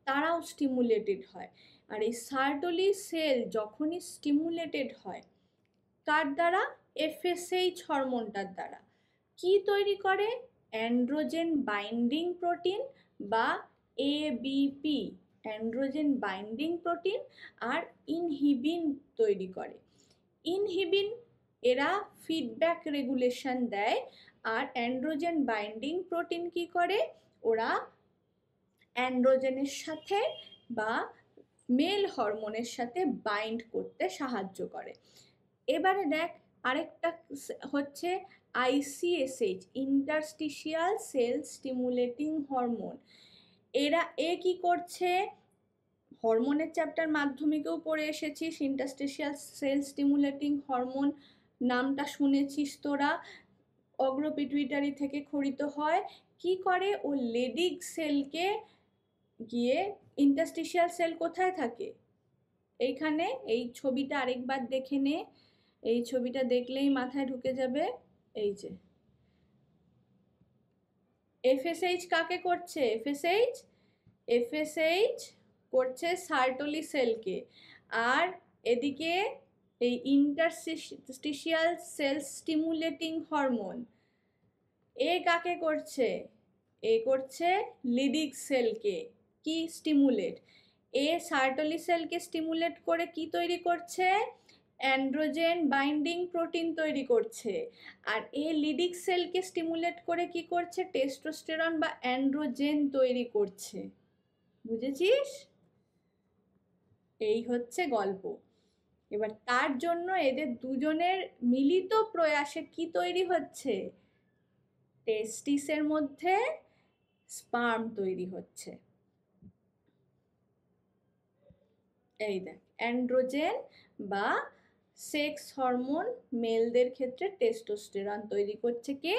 Speaker 1: তারাও স্টিমুলেটেড হয়। আর এই সার্টলি সেল যখনই স্টিমুলেটেড হয় কার দ্বারা, এফএসএইচ হরমোনটার দ্বারা। কি তৈরি করে? অ্যান্ড্রোজেন বাইন্ডিং প্রোটিন বা এবিপি, অ্যান্ড্রোজেন বাইন্ডিং প্রোটিন আর ইনহিবিন তৈরি করে। ইনহিবিন এরা ফিডব্যাক রেগুলেশন দেয়, আর অ্যান্ড্রোজেন বাইন্ডিং প্রোটিন কি করে? ওরা অ্যান্ড্রোজেনের সাথে বা মেল হরমোনের সাথে বাইন্ড করতে সাহায্য করে। এবারে দেখ আরেকটা হচ্ছে ICSH, interstitial sell stimulating hormone. কি করছে? হরমোনের চ্যাপ্টার মাধ্যমিকেও পড়ে এসেছিস, ইন্টারস্টিশিয়াল সেল স্টিমুলেটিং হরমোন নামটা শুনেছিস তোরা, অগ্রপিটুইটারি থেকে খরিত হয়। কি করে? ও লেডিক সেলকে গিয়ে, ইন্টারস্টিশিয়াল সেল কোথায় থাকে? এইখানে। এই ছবিটা আরেকবার দেখে নে, এই ছবিটা দেখলেই মাথায় ঢুকে যাবে। এই যে এফএসএইচ কাকে করছে? এফএসএইচ করছে সার্টোলি সেলকে। আর এদিকে এই ইন্টারস্টিশিয়াল সেল স্টিমুলেটিং হরমোন কাকে করছে? করছে লিডিক সেলকে। কি স্টিমুলেট? সার্টোলি সেলকে স্টিমুলেট করে কি তৈরি করছে? অ্যান্ড্রোজেন বাইন্ডিং প্রোটিন তৈরি করছে। আর লিডিক সেলকে স্টিমুলেট করে কি করছে? টেস্টোস্টেরন বা অ্যান্ড্রোজেন তৈরি করছে। বুঝেছিস? এই হচ্ছে গল্প। এবার তার জন্য এদের দুজনের মিলিত প্রয়াসে কি তৈরি হচ্ছে? টেস্টিসের মধ্যে স্পার্ম তৈরি হচ্ছে। এই দেখ, অ্যান্ড্রোজেন বা সেক্স হরমোন মেলদের ক্ষেত্রে টেস্টোস্টেরন তৈরি করছে কে?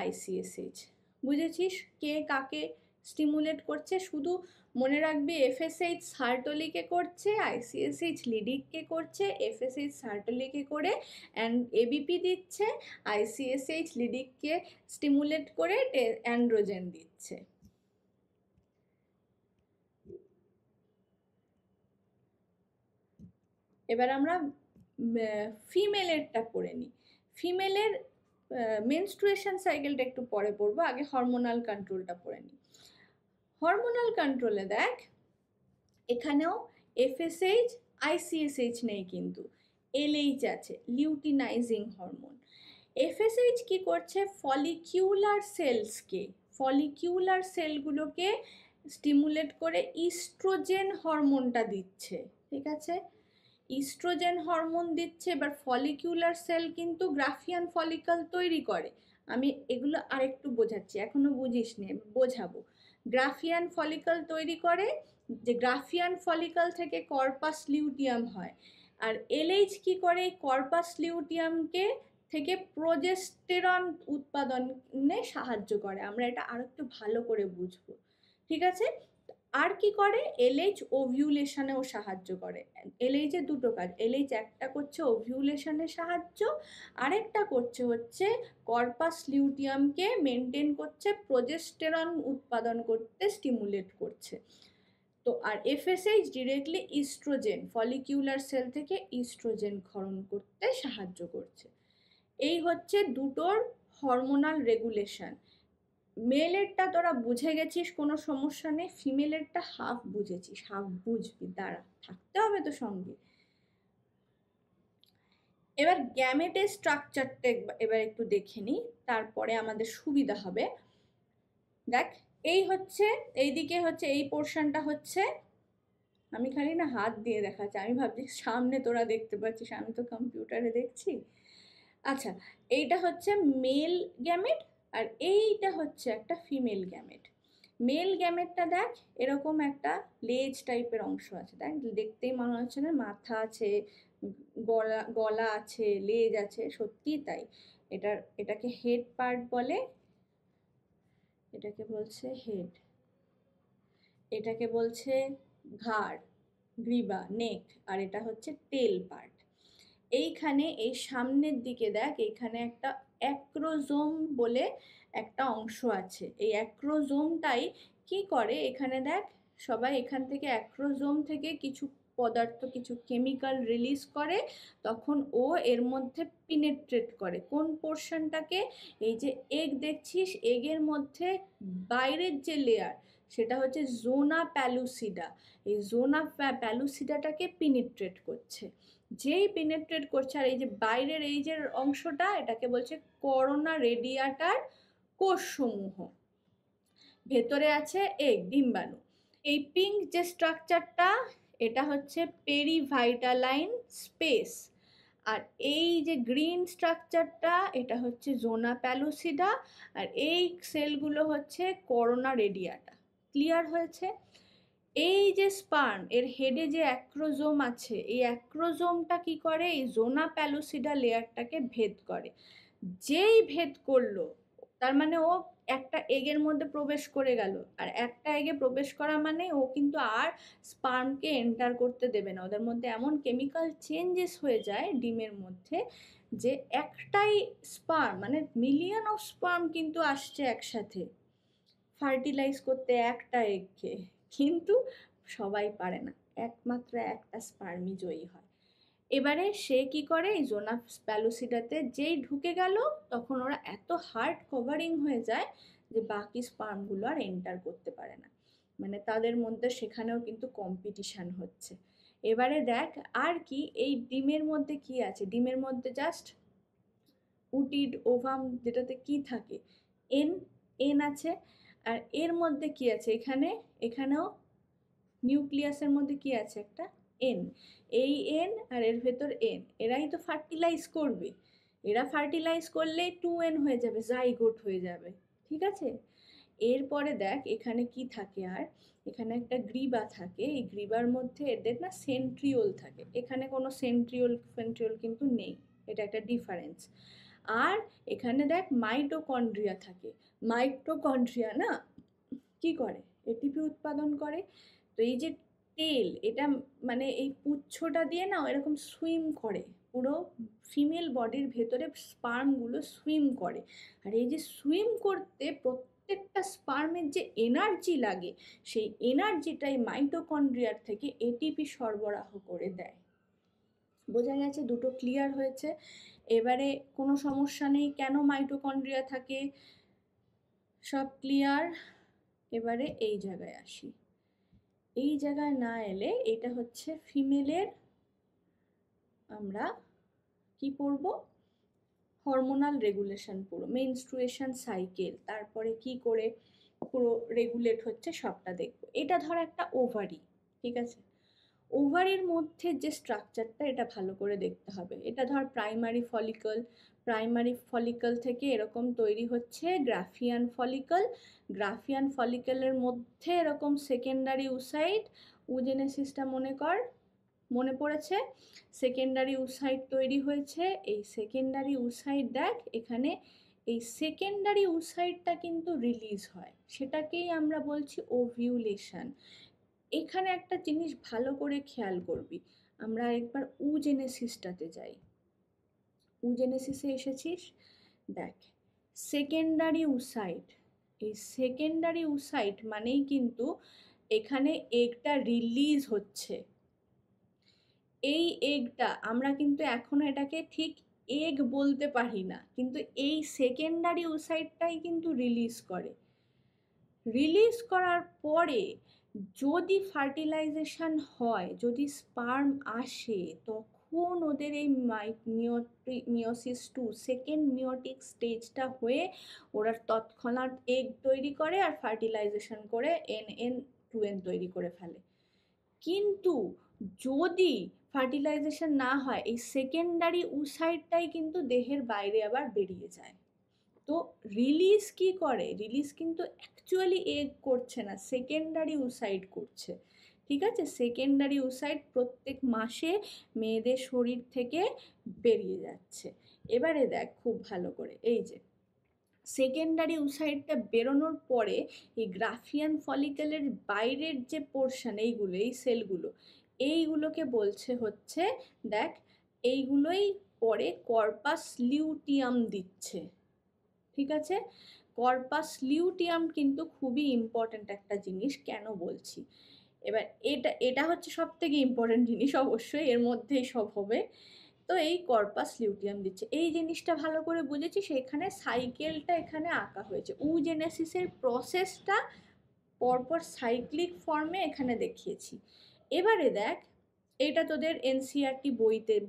Speaker 1: আইসিএসএইচ। বুঝেছিস কে কাকে স্টিমুলেট করছে? শুধু মনে রাখবি এফএসএইচ সার্টোলিকে করছে, আইসিএসএইচ লিডিককে করছে। এফএসএইচ সার্টোলিকে করে এবিপি দিচ্ছে, আইসিএসএইচ লিডিককে স্টিমুলেট করে অ্যান্ড্রোজেন দিচ্ছে। এবার আমরা ফিমেলেরটা পড়ে নিই। ফিমেলের মেনস্ট্রুয়েশন সাইকেলটা একটু পরে পড়বো, আগে হরমোনাল কন্ট্রোলটা পড়ে নিই। হরমোনাল কন্ট্রোলে দেখ এখানেও এফএসএইচ আইসিএসএইচ নেই, কিন্তু এলএইচ আছে, লিউটিনাইজিং হরমোন। এফএসএইচ কি করছে? ফলিকিউলার সেলগুলোকে স্টিমুলেট করে ইস্ট্রোজেন হরমোনটা দিচ্ছে। ঠিক আছে, ইস্ট্রোজেন হরমোন দিচ্ছে। এবার ফলিকিউলার সেল কিন্তু গ্রাফিয়ান ফলিকল তৈরি করে। আমি এগুলো আরেকটু বোঝাচ্ছি, এখনো বুঝিস নি, বোঝাবো। গ্রাফিয়ান ফলিকল তৈরি করে, যে গ্রাফিয়ান ফলিকল থেকে কর্পাস লিউটিয়াম হয়। আর এলএইচ কি করে? কর্পাস লিউটিয়ামকে থেকে প্রোজেস্টেরন উৎপাদনে সাহায্য করে। আমরা এটা আরেকটু ভালো করে বুঝবো। ঠিক আছে, আর কি করে? এলএইচ ওভিউলেশনেও সাহায্য করে। এলএইচ এর দুটো কাজ, এলএইচ একটা করছে ওভিউলেশনে সাহায্য, আরেকটা করছে হচ্ছে কর্পাস লিউটিয়ামকে মেনটেন করছে, প্রোজেস্টেরন উৎপাদন করতে স্টিমুলেট করছে। তো আর FSH directly oestrogen, follicular cell থেকে ইস্ট্রোজেন ক্ষরণ করতে সাহায্য করছে। এই হচ্ছে দুটোর হরমোনাল রেগুলেশন। মেলেরটা তোরা বুঝে গেছিস, কোনো সমস্যা নেই। ফিমেলেরটা হাফ বুঝেছিস, হাফ বুঝবি, দাঁড়া, থাকতে হবে তো সঙ্গে। এবার গ্যামেটের স্ট্রাকচারটা এবার একটু দেখে নিই, তারপরে আমাদের সুবিধা হবে। দেখ এইদিকে হচ্ছে এই পোর্শনটা হচ্ছে, আমি খালি না হাত দিয়ে দেখাচ্ছি, আমি ভাবছি সামনে তোরা দেখতে পাচ্ছিস, আমি তো কম্পিউটারে দেখছি। আচ্ছা, এইটা হচ্ছে মেল গ্যামেট, আর এইটা হচ্ছে একটা ফিমেল গ্যামেট। মেল গ্যামেটটা দেখ এরকম একটা লেজ টাইপের অংশ আছে, দেখ দেখতেই মনে হচ্ছে না মাথা আছে, গলা আছে, লেজ আছে, সত্যি তাই। এটাকে হেড পার্ট বলে, এটাকে বলছে হেড, এটাকে বলছে ঘাড়, গ্রীবা, নেক, আর এটা হচ্ছে টেল পার্ট। এইখানে এই সামনের দিকে দেখ, এইখানে একটা অ্যাক্রোজোম বলে একটা অংশ আছে। এই অ্যাক্রোজোমটাই কি করে? এখানে দেখ সবাই এখান থেকে অ্যাক্রোজোম থেকে কিছু পদার্থ, কিছু কেমিক্যাল রিলিজ করে, তখন ও এর মধ্যে পিনেট্রেট করে কোন পোর্শনটাকে, এই যে এগ দেখছিস, এগের মধ্যে বাইরের যে লেয়ার সেটা হচ্ছে জোনা প্যালুসিডা, এই জোনা প্যালুসিডাটাকে পিনেট্রেট করছে। যেই পিনেট্রেট করছে, আর এই যে বাইরের এই যে অংশটা, এটাকে বলছে করোনা রেডিয়াটার কোষসমূহ। ভেতরে আছে এগ, ডিম্বাণু। এই পিঙ্ক যে স্ট্রাকচারটা, এটা হচ্ছে পেরিভাইটালাইন স্পেস। আর এই যে গ্রিন স্ট্রাকচারটা, এটা হচ্ছে জোনা প্যালুসিডা। আর এই সেলগুলো হচ্ছে করোনা রেডিয়াটা। ক্লিয়ার হয়েছে? এই যে স্পার্ম, এর হেডে যে অ্যাক্রোজোম আছে, এই অ্যাক্রোজোমটা কি করে, এই জোনা প্যালুসিডা লেয়ারটাকে ভেদ করে। যেই ভেদ করলো, তার মানে ও একটা এগের মধ্যে প্রবেশ করে গেল। আর একটা এগে প্রবেশ করা মানে ও কিন্তু আর স্পার্মকে এন্টার করতে দেবে না। ওদের মধ্যে এমন কেমিক্যাল চেঞ্জেস হয়ে যায় ডিমের মধ্যে, যে একটাই স্পার্ম, মানে মিলিয়ন অফ স্পার্ম কিন্তু আসছে একসাথে ফার্টিলাইজ করতে একটা এগকে, কিন্তু সবাই পারে না, একমাত্র একটা স্পার্মই জয়ী হয়। এবারে সে কি করে, এই জোনা প্যালুসিডাতে যেই ঢুকে গেল, তখন ওরা এত হার্ড কভারিং হয়ে যায় যে বাকি স্পার্মগুলো আর এন্টার করতে পারে না। মানে তাদের মধ্যে সেখানেও কিন্তু কম্পিটিশান হচ্ছে। এবারে দেখ আর কি, এই ডিমের মধ্যে কি আছে, ডিমের মধ্যে জাস্ট উটিড ওভাম, যেটাতে কি থাকে, এন, এন আছে। আর এর মধ্যে কি আছে, এখানেও নিউক্লিয়াসের মধ্যে কি আছে, একটা এন। এই এন আর এর ভেতর এন, এরাই তো ফার্টিলাইজ করবে। এরা ফার্টিলাইজ করলেই 2n হয়ে যাবে, জাইগোট হয়ে যাবে। ঠিক আছে? এরপরে দেখ এখানে কি থাকে, আর এখানে একটা গ্রিবা থাকে। এই গ্রিবার মধ্যে এদের না সেন্ট্রিওল থাকে, এখানে কোনো সেন্ট্রিওল ফেন্ট্রিওল কিন্তু নেই, এটা একটা ডিফারেন্স। আর এখানে দেখ মাইটোকন্ড্রিয়া থাকে। মাইটোকন্ড্রিয়া না কি করে, এটিপি উৎপাদন করে। তো এই যে টেল, এটা মানে এই পুচ্ছটা দিয়ে না এরকম সুইম করে, পুরো ফিমেল বডির ভেতরে স্পার্মগুলো সুইম করে। আর এই যে সুইম করতে প্রত্যেকটা স্পার্মের যে এনার্জি লাগে, সেই এনার্জিটাই মাইটোকন্ড্রিয়ার থেকে এটিপি সরবরাহ করে দেয়। বোঝা গেছে? দুটো ক্লিয়ার হয়েছে। এবারে কোনো সমস্যা নেই, কেন মাইটোকন্ড্রিয়া থাকে, সব ক্লিয়ার। এবারে এই জায়গায় আসি। এই জায়গায় না এলে, এটা হচ্ছে ফিমেলের, আমরা কি পড়ব, হরমোনাল রেগুলেশন পুরো, মেনস্ট্রুয়েশন সাইকেল, তারপরে কি করে পুরো রেগুলেট হচ্ছে সবটা দেখবো। এটা ধর একটা ওভারি, ঠিক আছে? ওভারির মধ্যে যে স্ট্রাকচারটা, এটা ভালো করে দেখতে হবে। এটা ধর প্রাইমারি ফলিকল, প্রাইমারি ফলিকল থেকে এরকম তৈরি হচ্ছে গ্রাফিয়ান ফলিকল। গ্রাফিয়ান ফলিকলের মধ্যে এরকম সেকেন্ডারি উসাইট, উজেনেসিসটা মনে কর, মনে পড়েছে? সেকেন্ডারি উসাইট তৈরি হয়েছে। এই সেকেন্ডারি উসাইট দেখ এখানে, এই সেকেন্ডারি উসাইটটা কিন্তু রিলিজ হয়, সেটাকেই আমরা বলছি ওভিউলেশন। এখানে একটা জিনিস ভালো করে খেয়াল করবি, আমরা একবার উজেনেসিসটাতে যাই। উজেনেসিসে এসেছিস? দেখ সেকেন্ডারি উসাইট, এই সেকেন্ডারি উসাইট মানেই কিন্তু এখানে এগটা রিলিজ হচ্ছে। এই এগটা আমরা কিন্তু এখনো এটাকে ঠিক এগ বলতে পারি না, কিন্তু এই সেকেন্ডারি উসাইটটাই কিন্তু রিলিজ করে। রিলিজ করার পরে যদি ফার্টিলাইজেশন হয়, যদি স্পার্ম আসে, তখন ওদের এই মিওসিস 2 সেকেন্ড মিওটিক স্টেজটা হয়ে ওরা তৎক্ষণাৎ এগ তৈরি করে আর ফার্টিলাইজেশন করে NN2N তৈরি করে ফেলে। কিন্তু যদি ফার্টিলাইজেশন না হয়, এই সেকেন্ডারি উসাইটটাই কিন্তু দেহের বাইরে আবার বেরিয়ে যায়। তো রিলিজ কি করে, রিলিজ কিন্তু অ্যাকচুয়ালি এগ করছে না, সেকেন্ডারি উসাইট করছে। ঠিক আছে? সেকেন্ডারি উসাইট প্রত্যেক মাসে মেয়েদের শরীর থেকে বেরিয়ে যাচ্ছে। এবারে দেখ খুব ভালো করে, এই যে সেকেন্ডারি উসাইটটা বেরোনোর পরে এই গ্রাফিয়ান ফলিকলের বাইরের যে পোর্শন, এইগুলো, এই সেলগুলো, এইগুলোকে বলছে হচ্ছে, দেখ এইগুলোই পরে কর্পাস লিউটিয়াম দিচ্ছে। ঠিক আছে? কর্পাস লিউটিয়াম কিন্তু খুবই ইম্পর্ট্যান্ট একটা জিনিস, কেন বলছি, এবার এটা হচ্ছে সব থেকে ইম্পর্টেন্ট জিনিস, অবশ্যই এর মধ্যেই সব হবে। তো এই কর্পাস লিউটিয়াম দিচ্ছে, এই জিনিসটা ভালো করে বুঝেছি, সেখানে সাইকেলটা এখানে আঁকা হয়েছে, উজেনেসিসের প্রসেসটা পরপর সাইক্লিক ফর্মে এখানে দেখিয়েছি। এবারে দেখ, এটা তোদের এনসিইআরটি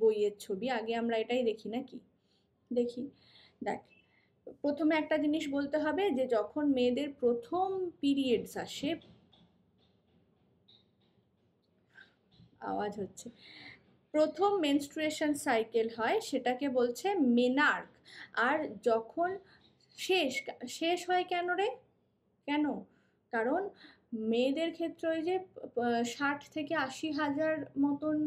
Speaker 1: বইয়ের ছবি, আগে আমরা এটাই দেখি নাকি, দেখি। দেখ, প্রথমে একটা জিনিস বলতে হবে যে যখন মেয়েদের প্রথম পিরিয়ডস আসে, আওয়াজ হচ্ছে, প্রথম মেনস্ট্রুয়েশন সাইকেল হয় সেটাকে বলছে মেনার্ক। আর যখন শেষ শেষ হয় কেন রে, কেন? কারণ মেয়েদের ক্ষেত্রে ওই যে 60,000 থেকে 80,000 মতন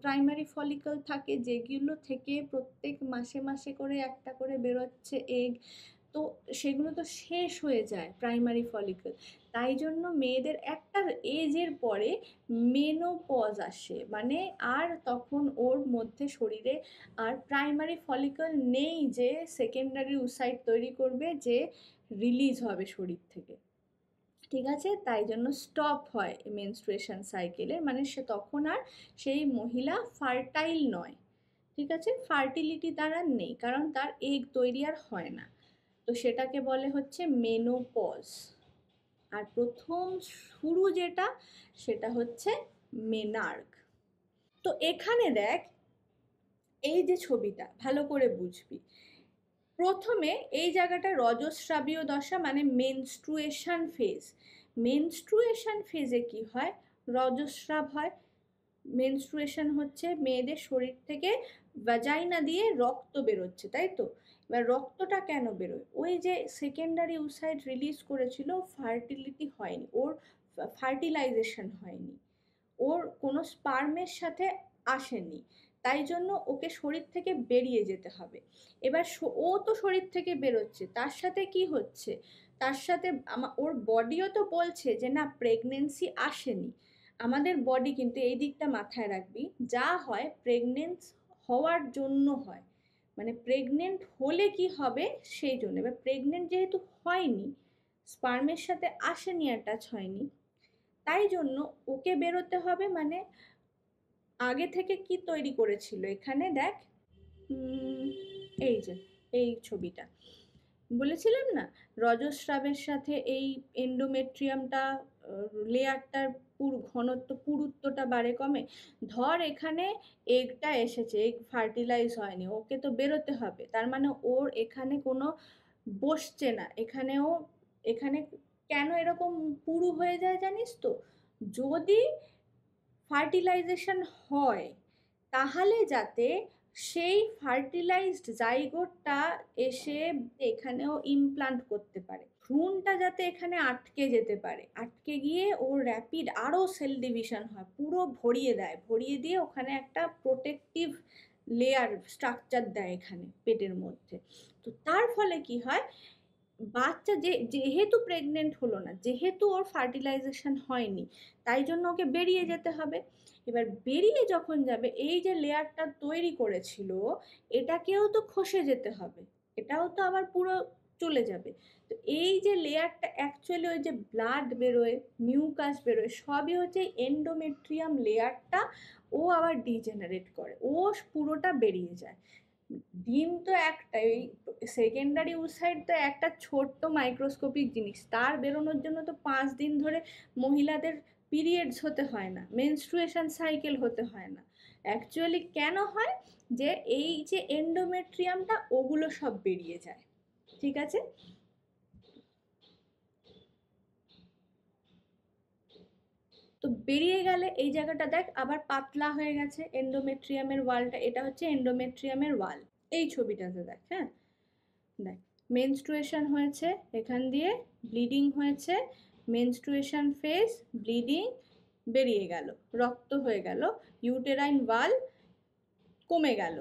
Speaker 1: প্রাইমারি ফলিকল থাকে, যেগুলো থেকে প্রত্যেক মাসে মাসে করে একটা করে বেরোচ্ছে এগ, তো সেগুলো তো শেষ হয়ে যায় প্রাইমারি ফলিকল। তাই জন্য মেয়েদের একটা এজের পরে মেনোপজ আসে, মানে আর তখন ওর মধ্যে শরীরে আর প্রাইমারি ফলিকল নেই যে সেকেন্ডারি উসাইট তৈরি করবে, যে রিলিজ হবে শরীর থেকে, ঠিক আছে? তাই জন্য স্টপ হয় মেনস্ট্রুয়েশন সাইকেলের, মানে সে তখন আর সেই মহিলা ফার্টাইল নয়, ঠিক আছে? ফার্টিলিটি তার আর নেই, কারণ তার এগ তৈরি আর হয় না, তো সেটাকে বলে হচ্ছে মেনোপজ। আর প্রথম শুরু যেটা, সেটা হচ্ছে মেনার্ক। তো এখানে দেখ, এই যে ছবিটা ভালো করে বুঝবি, প্রথমে এই জায়গাটা রজস্রাবীয় দশা, মানে মেনস্ট্রুয়েশন ফেজ। মেনস্ট্রুয়েশন ফেজে কি হয়, রজস্রাব হয়। মেনস্ট্রুয়েশন হচ্ছে মেয়েদের শরীর থেকে ভাজাইনা দিয়ে রক্ত বেরোচ্ছে, তাই তো? এবার রক্তটা কেন বেরোয়, ওই যে সেকেন্ডারি উসাইড রিলিজ করেছিল, ফার্টিলিটি হয়নি ওর, ফার্টিলাইজেশন হয়নি, ওর কোনো স্পার্মের সাথে আসেনি, তাই জন্য ওকে শরীর থেকে বেরিয়ে যেতে হবে। এবার ও তো শরীর থেকে বেরোচ্ছে, তার সাথে কি হচ্ছে, তার সাথে ওর বডিও তো বলছে যে না প্রেগনেন্সি আসেনি। আমাদের বডি কিন্তু এই দিকটা মাথায় রাখবি, যা হয় প্রেগনেন্স হওয়ার জন্য হয়, মানে প্রেগনেন্ট হলে কি হবে সেই জন্য। এবার প্রেগনেন্ট যেহেতু হয়নি, স্পার্মের সাথে আসেনি, অ্যাটাচ হয়নি, তাই জন্য ওকে বেরোতে হবে, মানে আগে থেকে কি তৈরি করেছিল এখানে দেখ, এই যে এই ছবিটা বলেছিলাম না, রজস্রাবের সাথে এই এন্ডোমেট্রিয়ামটা লেয়ারটার ঘনত্ব পুরুত্বটা বাড়ে কমে। ধর এখানে এগটা এসেছে, এগ ফার্টিলাইজ হয়নি, ওকে তো বেরোতে হবে, তার মানে ওর এখানে কোনো বসছে না, এখানেও এখানে কেন এরকম পুরু হয়ে যায় জানিস তো, যদি ফার্টিলাইজেশন হয় তাহলে যাতে সেই ফার্টিলাইজড জাইগোটটা এসে এখানেও ইমপ্লান্ট করতে পারে, ভ্রূণটা যাতে এখানে আটকে যেতে পারে, আটকে গিয়ে ওর র্যাপিড আরও সেল ডিভিশন হয়, পুরো ভরিয়ে দেয়, ভরিয়ে দিয়ে ওখানে একটা প্রোটেক্টিভ লেয়ার স্ট্রাকচার দেয় এখানে পেটের মধ্যে। তো তার ফলে কি হয়, বাচ্চা যেহেতু প্রেগনেন্ট হলো না, যেহেতু ওর ফার্টিলাইজেশন হয়নি, তাই জন্য ওকে বেরিয়ে যেতে হবে। এবার বেরিয়ে যখন যাবে, এই যে লেয়ারটা তৈরি করেছিল এটাকেও তো খসে যেতে হবে, এটাও তো আবার পুরো চলে যাবে। তো এই যে লেয়ারটা অ্যাকচুয়ালি ওই যে ব্লাড বেরোয়, মিউকাস বেরোয়, সবই হচ্ছে এন্ডোমেট্রিয়াম লেয়ারটা, ও আবার ডিজেনারেট করে, ও পুরোটা বেরিয়ে যায়। ডিম তো একটাই, ওই সেকেন্ডারি উসাইড তো একটা ছোট্ট মাইক্রোস্কোপিক জিনিস, তার বেরোনোর জন্য তো 5 দিন ধরে মহিলাদের পিরিয়ডস হতে হয় না, মেনস্ট্রুয়েশন সাইকেল হতে হয় না। অ্যাকচুয়ালি কেন হয়, যে এই যে এন্ডোমেট্রিয়ামটা ওগুলো সব বেরিয়ে যায়, ঠিক আছে? তো বেরিয়ে গেলে এই জায়গাটা দেখ আবার পাতলা হয়ে গেছে এন্ডোমেট্রিয়ামের ওয়ালটা, এটা হচ্ছে এন্ডোমেট্রিয়ামের ওয়াল, এই ছবিটাতে দেখ, হ্যাঁ দেখ, মেনস্ট্রুয়েশন হয়েছে, এখান দিয়ে ব্লিডিং হয়েছে, মেনস্ট্রুয়েশন ফেজ, ব্লিডিং, বেরিয়ে গেল, রক্ত হয়ে গেল, ইউটেরাইন ওয়াল কমে গেল,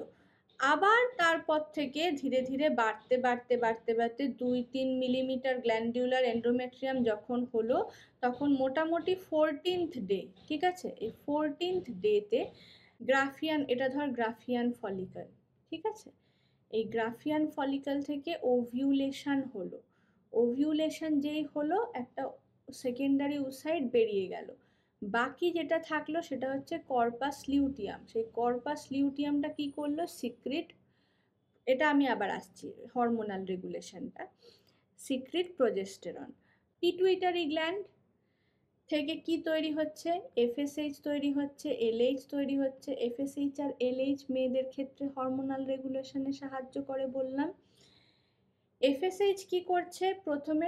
Speaker 1: আবার তারপর থেকে ধীরে ধীরে বাড়তে বাড়তে বাড়তে বাড়তে 2-3 মিলিমিটার গ্ল্যান্ডিউলার এন্ডোমেট্রিয়াম যখন হলো, তখন মোটামুটি 14th ডে, ঠিক আছে, এই 14th ডেতে গ্রাফিয়ান, এটা ধর গ্রাফিয়ান ফলিকল, ঠিক আছে, এই গ্রাফিয়ান ফলিকল থেকে ওভিউলেশন হলো, ওভিউলেশন যেই হলো একটা সেকেন্ডারি উসাইড বেরিয়ে গেল, বাকি যেটা থাকলো সেটা হচ্ছে কর্পাস লিউটিয়াম। সেই কর্পাস লিউটিয়ামটা কি করলো, সিক্রেট, এটা আমি আবার আসছি হরমোনাল রেগুলেশনটা, সিক্রেট প্রজেস্টেরন। পিটুইটারি গ্ল্যান্ড থেকে কি তৈরি হচ্ছে, এফএসএইচ তৈরি হচ্ছে, এলএইচ তৈরি হচ্ছে। এফএসএইচ আর এলএইচ মেয়েদের ক্ষেত্রে হরমোনাল রেগুলেশনে সাহায্য করে বললাম। এফএসএইচ কি করছে, প্রথমে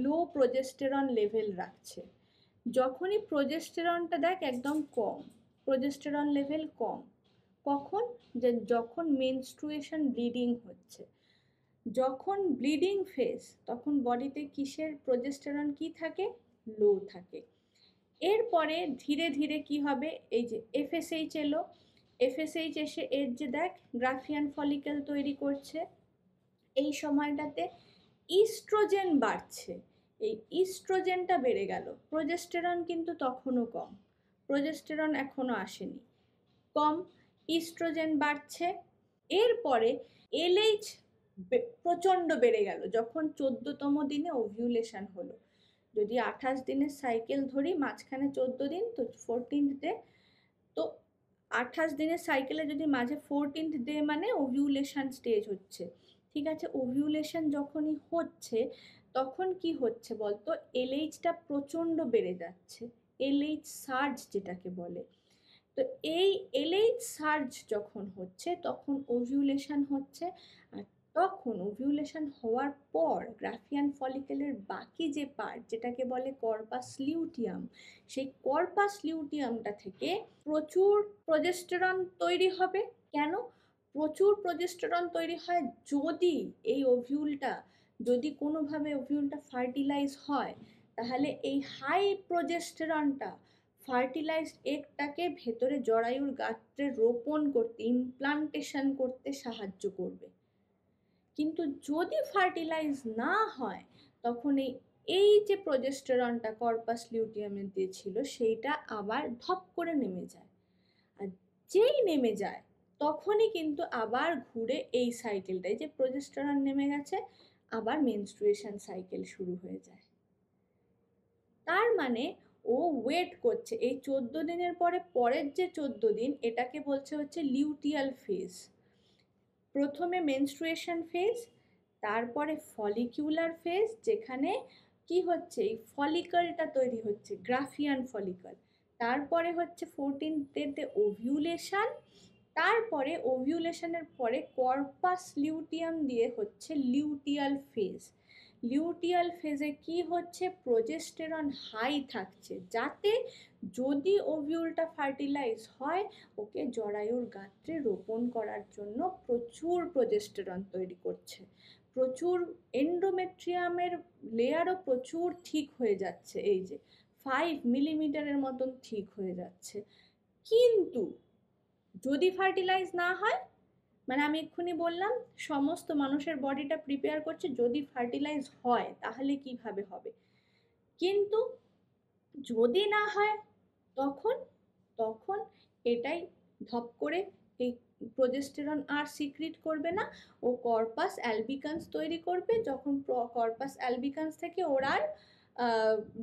Speaker 1: লো প্রজেস্টেরন লেভেল রাখছে। যখনই প্রজেস্টেরনটা দেখ একদম কম, প্রজেস্টেরন লেভেল কম, কখন, যে যখন মেনস্ট্রুয়েশন ব্লিডিং হচ্ছে, যখন ব্লিডিং ফেজ, তখন বডিতে কিসের প্রজেস্টেরন কি থাকে, লো থাকে। এরপরে ধীরে ধীরে কি হবে, এই যে এফএসএইচ এলো, এফএসএইচ এসে এর যে দেখ গ্রাফিয়ান ফলিকেল তৈরি করছে, এই সময়টাতে ইস্ট্রোজেন বাড়ছে, এই ইস্ট্রোজেনটা বেড়ে গেল, প্রজেস্টেরন কিন্তু তখনও কম, প্রজেস্টেরন এখনো আসেনি, কম, ইস্ট্রোজেন বাড়ছে। এরপরে এলএইচ প্রচণ্ড বেড়ে গেল যখন 14তম দিনে ওভিউলেশন হলো। যদি 28 দিনের সাইকেল ধরি, মাঝখানে 14 দিন, তো 14th ডে, তো 28 দিনের সাইকেলে যদি মাঝে 14th ডে মানে ওভিউলেশন স্টেজ হচ্ছে, ঠিক আছে। ওভিউলেশন যখনই হচ্ছে তখন কি হচ্ছে বলতো, এলএইচটা প্রচণ্ড বেড়ে যাচ্ছে, এলএইচ সার্জ যেটাকে বলে। তো এই এলএইচ সার্জ যখন হচ্ছে তখন ওভিউলেশন হচ্ছে, আর তখন ওভিউলেশন হওয়ার পর গ্রাফিয়ান ফলিকেলের বাকি যে পার্ট যেটাকে বলে কর্পাস লিউটিয়াম, সেই কর্পাস লিউটিয়ামটা থেকে প্রচুর প্রজেস্টেরন তৈরি হবে। কেন প্রচুর প্রজেস্টেরন তৈরি হয়, যদি এই ওভিউলটা, যদি কোনোভাবে ওভিউলটা ফার্টিলাইজ হয়, তাহলে এই হাই প্রজেস্টেরনটা ফার্টিলাইজড এগটাকে ভেতরে জরায়ুর গাত্রে রোপণ করতে, ইমপ্লান্টেশন করতে সাহায্য করবে। কিন্তু যদি ফার্টিলাইজ না হয়, তখন এই যে প্রজেস্টেরনটা কর্পাস লিউটিয়ামের দিয়ে ছিল, সেইটা আবার ধপ করে নেমে যায়, আর যেই নেমে যায় তখনই কিন্তু আবার ঘুরে এই সাইকেলটাই, যে প্রজেস্টেরন নেমে গেছে, আবার মেনস্ট্রুয়েশন সাইকেল শুরু হয়ে যায়। তার মানে ও ওয়েট করছে, এই 14 দিনের পরে পরের যে 14 দিন, এটাকে বলছে হচ্ছে লিউটিয়াল ফেজ। প্রথমে মেনস্ট্রুয়েশন ফেজ, তারপরে ফলিকিউলার ফেজ, যেখানে কি হচ্ছে, এই ফলিকলটা তৈরি হচ্ছে, গ্রাফিয়ান ফলিকল। তারপরে হচ্ছে 14th ডেতে ওভিউলেশন, তারপরে ওভিউলেশনের পরে কর্পাস লিউটিয়াম দিয়ে হচ্ছে লিউটিয়াল ফেজ। লিউটিয়াল ফেজে কি হচ্ছে, প্রজেস্টেরন হাই থাকছে, যাতে যদি ওভিউলটা ফার্টিলাইজ হয়, ওকে জরায়ুর গাত্রে রোপণ করার জন্য প্রচুর প্রজেস্টেরন তৈরি করছে, প্রচুর এন্ডোমেট্রিয়ামের লেয়ারও প্রচুর ঠিক হয়ে যাচ্ছে, এই যে 5 মিলিমিটারের মতন ঠিক হয়ে যাচ্ছে। কিন্তু যদি ফার্টিলাইজ না হয়, মানে আমি এক্ষুনি বললাম সমস্ত মানুষের বডিটা প্রিপেয়ার করছে, যদি ফার্টিলাইজ হয় তাহলে কিভাবে হবে, কিন্তু যদি না হয় তখন, তখন এটাই ধপ করে এই প্রজেস্টেরন আর সিক্রিট করবে না, ও কর্পাস অ্যালবিকান্স তৈরি করবে, যখন কর্পাস অ্যালবিকান্স থেকে ওর আর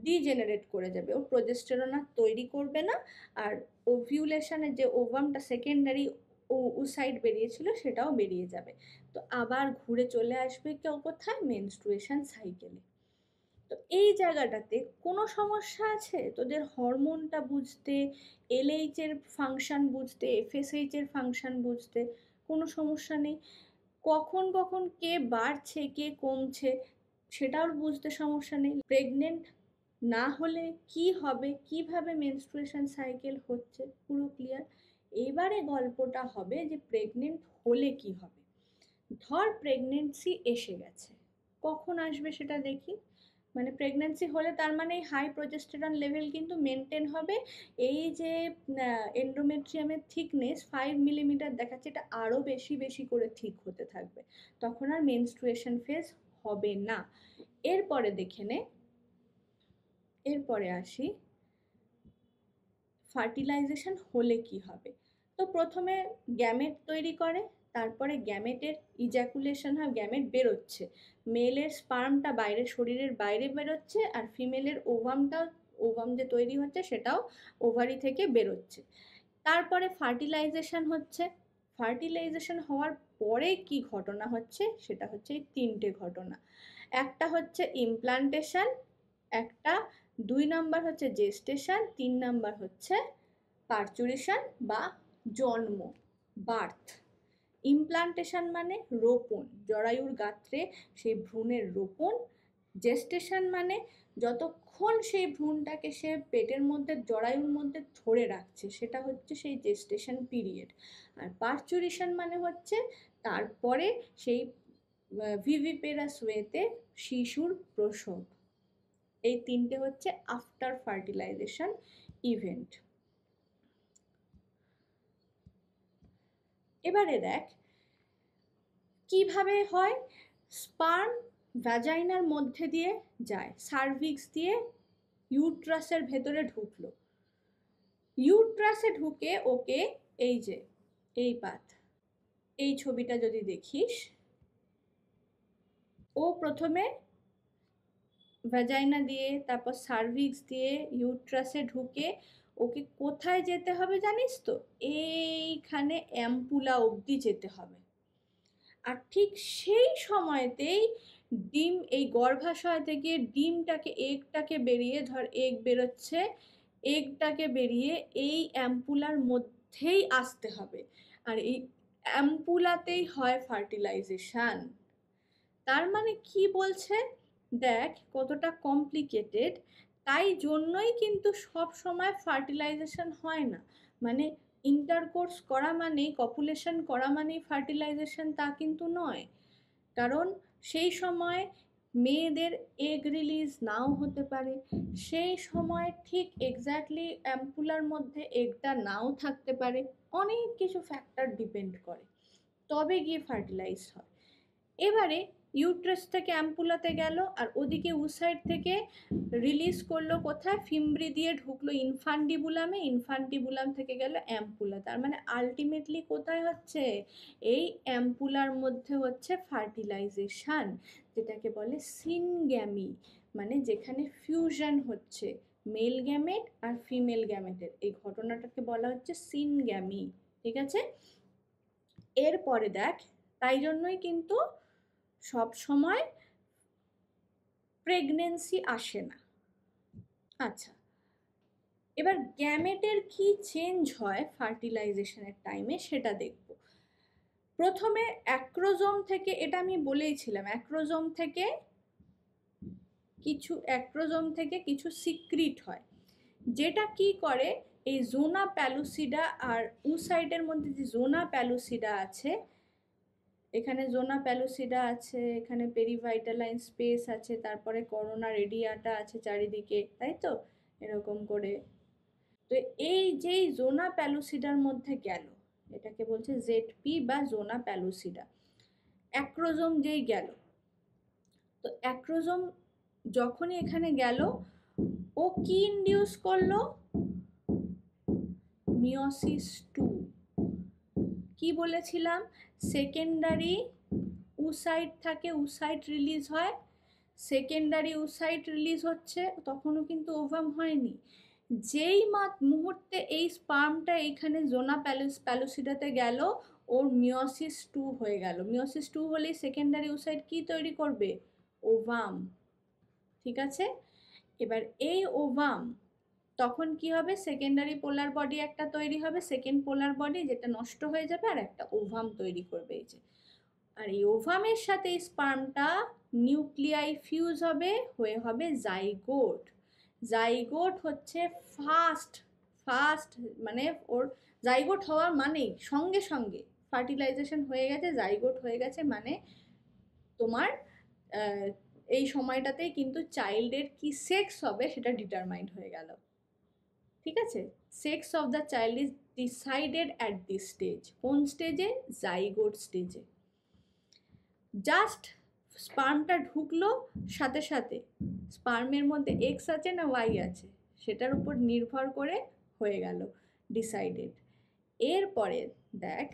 Speaker 1: ডিজেনারেট করে যাবে, ও প্রজেস্টেরন আর তৈরি করবে না, আর ওভিউলেশনের যে ওভামটা সেকেন্ডারি সাইড বেরিয়েছিল সেটাও বেরিয়ে যাবে, তো আবার ঘুরে চলে আসবে কেউ কোথায়, মেনস্ট্রুয়েশন সাইকেলে। তো এই জায়গাটাতে কোনো সমস্যা আছে তোদের হরমোনটা বুঝতে, এলএইচ এর ফাংশন বুঝতে, এফএসএইচ এর ফাংশন বুঝতে? কোনো সমস্যা নেই। কখন কখন কে বাড়ছে কে কমছে সেটাও বুঝতে সমস্যা নেই। প্রেগনেন্ট না হলে কি হবে, কিভাবে মেনস্ট্রুয়েশন সাইকেল হচ্ছে, পুরো ক্লিয়ার। এবারে গল্পটা হবে যে প্রেগনেন্ট হলে কি হবে। ধর প্রেগনেন্সি এসে গেছে, কখন আসবে সেটা দেখি। মানে প্রেগনেন্সি হলে তার মানে হাই প্রজেস্টেরন লেভেল কিন্তু মেনটেন হবে, এই যে এন্ডোমেট্রিয়ামের থিকনেস 5 মিলিমিটার দেখাচ্ছে, এটা আরও বেশি বেশি করে ঠিক হতে থাকবে, তখন আর মেনস্ট্রুয়েশন ফেজ হবে না। এরপরে দেখে নে, এরপরে আসি ফার্টিলাইজেশন হলে কি হবে। তো প্রথমে গ্যামেট তৈরি করে, তারপরে গ্যামেটের ইজাকুলেশন হয়, গ্যামেট বেরোচ্ছে, মেলের স্পার্মটা বাইরে, শরীরের বাইরে বেরোচ্ছে, আর ফিমেলের ওভামটা ওভাম যে তৈরি হচ্ছে সেটাও ওভারি থেকে বেরোচ্ছে। তারপরে ফার্টিলাইজেশন হচ্ছে। ফার্টিলাইজেশন হওয়ার পরে কি ঘটনা হচ্ছে সেটা হচ্ছে এই তিনটে ঘটনা। একটা হচ্ছে ইমপ্লান্টেশন, একটা 2 নাম্বার হচ্ছে জেস্টেশন, 3 নাম্বার হচ্ছে পার্চুরেশন বা জন্ম, বার্থ। ইমপ্লান্টেশন মানে রোপণ, জরায়ুর গাত্রে সেই ভ্রূণের রোপণ। জেস্টেশন মানে যতক্ষণ সেই ভ্রূণটাকে সে পেটের মধ্যে জরায়ুর মধ্যে ধরে রাখছে সেটা হচ্ছে সেই জেস্টেশন পিরিয়ড। আর পার্চুরেশন মানে হচ্ছে তারপরে সেই ভিভিপেরাস ওয়েতে শিশুর প্রসব। এই তিনটে হচ্ছে আফটার ফার্টিলাইজেশন ইভেন্ট। এবারে দেখ কিভাবে হয়। স্পার্ম ভ্যাজাইনার মধ্যে দিয়ে যায়, সার্ভিক্স দিয়ে ইউট্রাসের ভেতরে ঢুকলো। ইউট্রাসে ঢুকে ওকে এই যে এই পাত, এই ছবিটা যদি দেখিস, ও প্রথমে ভ্যাজাইনা দিয়ে তারপর সার্ভিক্স দিয়ে ইউট্রাসে ঢুকে ওকে কোথায় যেতে হবে জানিস তো? এইখানে অ্যাম্পুলা অবধি যেতে হবে। আর ঠিক সেই সময়তেই ডিম, এই গর্ভাশয় থেকে ডিমটাকে এগটাকে বেরিয়ে, ধর এগ বেরোচ্ছে, এগটাকে বেরিয়ে এই অ্যাম্পুলার মধ্যেই আসতে হবে। আর এই অ্যাম্পুলাতেই হয় ফার্টিলাইজেশন। তার মানে কি বলছে দেখ কতটা কমপ্লিকেটেড। তাই জন্যই কিন্তু সব সময় ফার্টিলাইজেশন হয় না। মানে ইন্টারকোর্স করা মানেই, কপুলেশন করা মানেই ফার্টিলাইজেশন তা কিন্তু নয়। কারণ সেই সময় মেয়েদের এগ রিলিজ নাও হতে পারে, সেই সময় ঠিক এক্স্যাক্টলি অ্যাম্পুলার মধ্যে এগটা নাও থাকতে পারে, অনেক কিছু ফ্যাক্টর ডিপেন্ড করে, তবে গিয়ে ফার্টিলাইজ হয়। এবারে ইউট্রাস থেকে অ্যাম্পুলাতে গেল, আর ওদিকে উসাইড থেকে রিলিজ করলো কোথায়? ফিমব্রি দিয়ে ঢুকলো ইনফান্ডিবুলামে, ইনফান্ডিবুলাম থেকে গেল অ্যাম্পুলা। তার মানে আলটিমেটলি কোথায় হচ্ছে? এই অ্যাম্পুলার মধ্যে হচ্ছে ফার্টিলাইজেশন, যেটাকে বলে সিনগ্যামি, মানে যেখানে ফিউশন হচ্ছে মেল গ্যামেট আর ফিমেল গ্যামেটের, এই ঘটনাটাকে বলা হচ্ছে সিনগ্যামি। ঠিক আছে? এরপরে দেখ, তাই জন্যই কিন্তু সব সময় প্রেগনেন্সি আসে না। আচ্ছা, এবার গ্যামেটের কি চেঞ্জ হয় ফার্টিলাইজেশনের টাইমে সেটা দেখব। প্রথমে অ্যাক্রোজোম থেকে, এটা আমি বলেইছিলাম, অ্যাক্রোজোম থেকে কিছু সিক্রিট হয়, যেটা কি করে এই জোনা প্যালুসিডা আর উসাইডের মধ্যে যে জোনা প্যালুসিডা আছে, এখানে জোনা প্যালুসিডা আছে, এখানে পেরিভাইটালাইন স্পেস আছে, তারপরে করোনা রেডিয়াটা আছে চারিদিকে, তাই তো? এরকম করে। তো এই যেই জোনা প্যালুসিডার মধ্যে গেল, এটাকে বলছে জেডপি বা জোনা প্যালুসিডা, অ্যাক্রোজোম যেই গেল, তো অ্যাক্রোজোম যখনই এখানে গেল, ও কি ইনডিউস করলো? মিওসিস 2। কি বলেছিলাম? সেকেন্ডারি উসাইট থাকে, উসাইট রিলিজ হয়, সেকেন্ডারি উসাইট রিলিজ হচ্ছে, তখনও কিন্তু ওভাম হয়নি। যেই মুহূর্তে এই স্পার্মটা এইখানে জোনা প্যালুসিডাতে গেল, ওর মিওসিস 2 হয়ে গেল। মিওসিস 2 হলেই সেকেন্ডারি উসাইট কি তৈরি করবে? ওভাম। ঠিক আছে? এবার এই ওভাম তখন কি হবে? সেকেন্ডারি পোলার বডি একটা তৈরি হবে, সেকেন্ড পোলার বডি, যেটা নষ্ট হয়ে যাবে, আর একটা ওভাম তৈরি করবে এই যে। আর এই ওভামের সাথে স্পার্মটা নিউক্লিয়াই ফিউজ হবে, হয়ে হবে জাইগোট। জাইগোট হচ্ছে ফার্স্ট মানে ওর জাইগোট হওয়া মানেই সঙ্গে সঙ্গে ফার্টিলাইজেশন হয়ে গেছে, জাইগোট হয়ে গেছে, মানে তোমার এই সময়টাতেই কিন্তু চাইল্ডের কি সেক্স হবে সেটা ডিটারমাইন্ড হয়ে গেল। ঠিক আছে? Sex of the child is decided at this stage. কোন স্টেজে? জাইগোট স্টেজে। জাস্ট স্পার্মটা ঢুকলো, সাথে সাথে স্পার্মের মধ্যে এক্স আছে না ওয়াই আছে সেটার উপর নির্ভর করে হয়ে গেল ডিসাইডেড। এরপরে দেখ,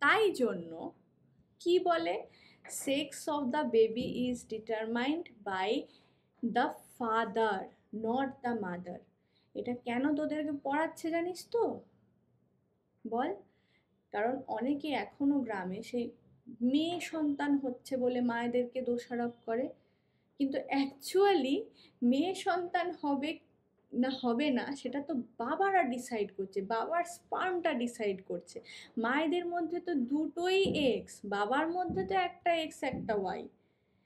Speaker 1: তাই জন্য কি বলে? Sex of the baby is determined by the father, not the mother. এটা কেন তোদেরকে পড়াচ্ছে জানিস তো? বল। কারণ অনেকে এখনো গ্রামে সেই মেয়ে সন্তান হচ্ছে বলে মায়েদেরকে দোষারোপ করে, কিন্তু অ্যাকচুয়ালি মেয়ে সন্তান হবে না হবে না সেটা তো বাবারা ডিসাইড করছে, বাবার স্পার্মটা ডিসাইড করছে। মায়েদের মধ্যে তো দুটোই এক্স, বাবার মধ্যে তো একটা এক্স একটা ওয়াই।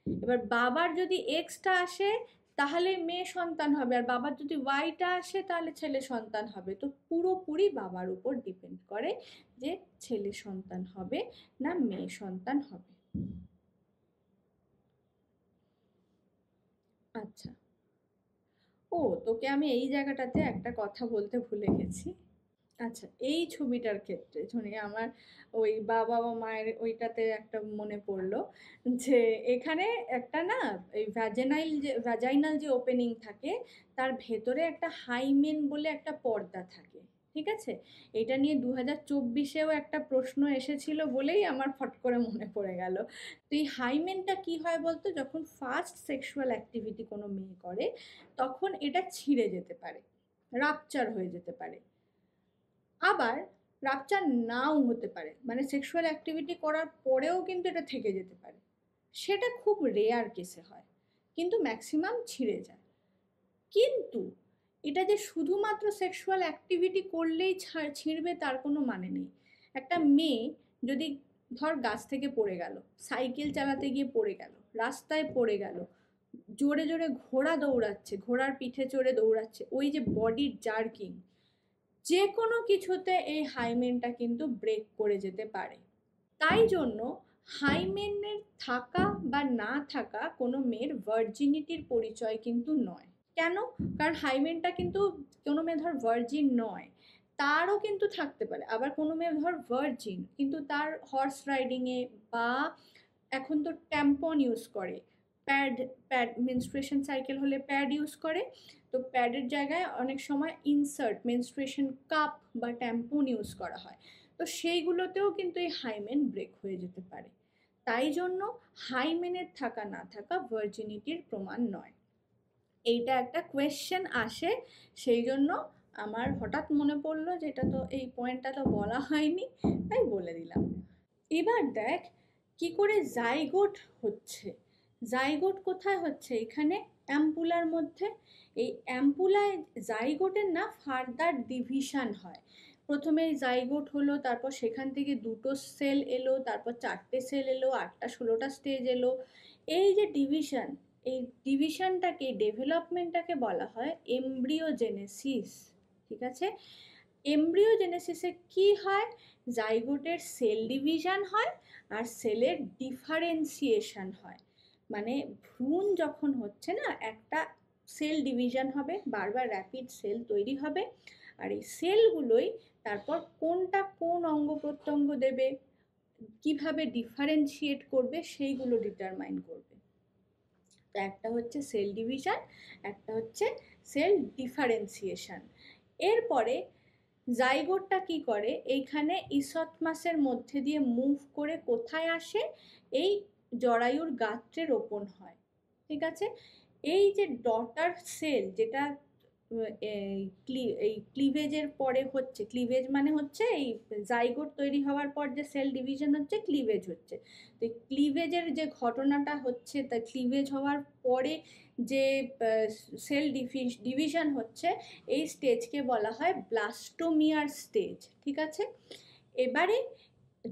Speaker 1: এবার বাবার যদি এক্সটা আসে তাহলে মেয়ে সন্তান হবে, আর বাবার যদি ওয়াইটা আসে তাহলে ছেলে সন্তান হবে। তো পুরোপুরি বাবার উপর ডিপেন্ড করে যে ছেলে সন্তান হবে না মেয়ে সন্তান হবে। আচ্ছা, ও তোকে আমি এই জায়গাটাতে একটা কথা বলতে ভুলে গেছি। আচ্ছা, এই ছবিটার ক্ষেত্রে শুনে আমার ওই বাবা ও মায়ের ওইটাতে একটা মনে পড়লো যে এখানে একটা না, এই ভ্যাজাইনাল যে ওপেনিং থাকে তার ভেতরে একটা হাইমেন বলে একটা পর্দা থাকে, ঠিক আছে? এটা নিয়ে 2024-এও একটা প্রশ্ন এসেছিল বলেই আমার ফট করে মনে পড়ে গেল। তো এই হাইমেনটা কি হয় বলতো, যখন ফার্স্ট সেক্সুয়াল অ্যাক্টিভিটি কোনো মেয়ে করে তখন এটা ছিঁড়ে যেতে পারে, রাপচার হয়ে যেতে পারে। আবার রাপচার নাও হতে পারে, মানে সেক্সুয়াল অ্যাক্টিভিটি করার পরেও কিন্তু এটা থেকে যেতে পারে। সেটা খুব রেয়ার কেসে হয়, কিন্তু ম্যাক্সিমাম ছিঁড়ে যায়। কিন্তু এটা যে শুধুমাত্র সেক্সুয়াল অ্যাক্টিভিটি করলেই ছিঁড়বে তার কোনো মানে নেই। একটা মেয়ে যদি ধর গাছ থেকে পড়ে গেল, সাইকেল চালাতে গিয়ে পড়ে গেল, রাস্তায় পড়ে গেল, জোরে জোরে ঘোড়া দৌড়াচ্ছে, ঘোড়ার পিঠে চড়ে দৌড়াচ্ছে, ওই যে বডির জার্কিং, যে কোনো কিছুতে এই হাইমেনটা কিন্তু ব্রেক করে যেতে পারে। তাই জন্য হাইমেনের থাকা বা না থাকা কোনো মেয়ের ভার্জিনিটির পরিচয় কিন্তু নয়। কেন? কারণ হাইমেনটা কিন্তু কোনো মেয়ে ধর ভার্জিন নয়, তারও কিন্তু থাকতে পারে। আবার কোনো মেয়ে ধর ভার্জিন কিন্তু তার হর্স রাইডিংয়ে বা এখন তো ট্যাম্পন ইউজ করে, প্যাড প্যাড মেনস্ট্রুয়েশন সাইকেল হলে প্যাড ইউজ করে, তো প্যাডের জায়গায় অনেক সময় ইনসার্ট মেনস্ট্রুয়েশন কাপ বা ট্যাম্পন ইউজ করা হয়। তো সেইগুলোতেও কিন্তু এই হাইমেন ব্রেক হয়ে যেতে পারে। তাই জন্য হাইমেনের থাকা না থাকা ভার্জিনিটির প্রমাণ নয়। এইটা একটা কোয়েশ্চেন আসে, সেই জন্য আমার হঠাৎ মনে পড়লো যে এটা তো এই পয়েন্টটা তো বলা হয়নি, তাই বলে দিলাম। এবার দেখ কি করে জাইগোট হচ্ছে। জাইগোট কোথায় হচ্ছে? এখানে অ্যাম্পুলার মধ্যে। এই অ্যাম্পুলায় জাইগোটের না ফার্দার ডিভিশন হয়। প্রথমে জাইগোট হলো, তারপর সেখান থেকে দুটো সেল এলো, তারপর চারটে সেল এলো, 8টা 16টা স্টেজ এলো। এই যে ডিভিশন, এই ডিভিশনটাকে, ডেভেলপমেন্টটাকে বলা হয় এমব্রিওজেনেসিস, ঠিক আছে? এমব্রিওজেনেসিসে কি হয়? জাইগোটের সেল ডিভিশন হয় আর সেলের ডিফারেন্সিয়েশন হয়। মানে ভ্রূণ যখন হচ্ছে না, একটা সেল ডিভিশন হবে, বারবার র্যাপিড সেল তৈরি হবে, আর এই সেলগুলোই তারপর কোনটা কোন অঙ্গ প্রত্যঙ্গ দেবে, কিভাবে ডিফারেন্সিয়েট করবে, সেইগুলো ডিটারমাইন করবে। তো একটা হচ্ছে সেল ডিভিশন, একটা হচ্ছে সেল ডিফারেন্সিয়েশন। এরপরে জাইগোটটা কি করে, এইখানে ইসথমাসের মধ্যে দিয়ে মুভ করে কোথায় আসে? এই জরায়ুর গাত্রে রোপণ হয়, ঠিক আছে? এই যে ডটার সেল যেটা এই ক্লিভেজের পরে হচ্ছে, ক্লিভেজ মানে হচ্ছে এই জাইগোট তৈরি হওয়ার পর যে সেল ডিভিশন হচ্ছে, ক্লিভেজ হচ্ছে। তো ক্লিভেজের যে ঘটনাটা হচ্ছে, তা ক্লিভেজ হওয়ার পরে যে সেল ডিভিশন হচ্ছে, এই স্টেজকে বলা হয় ব্লাস্টোমিয়ার স্টেজ, ঠিক আছে? এবারে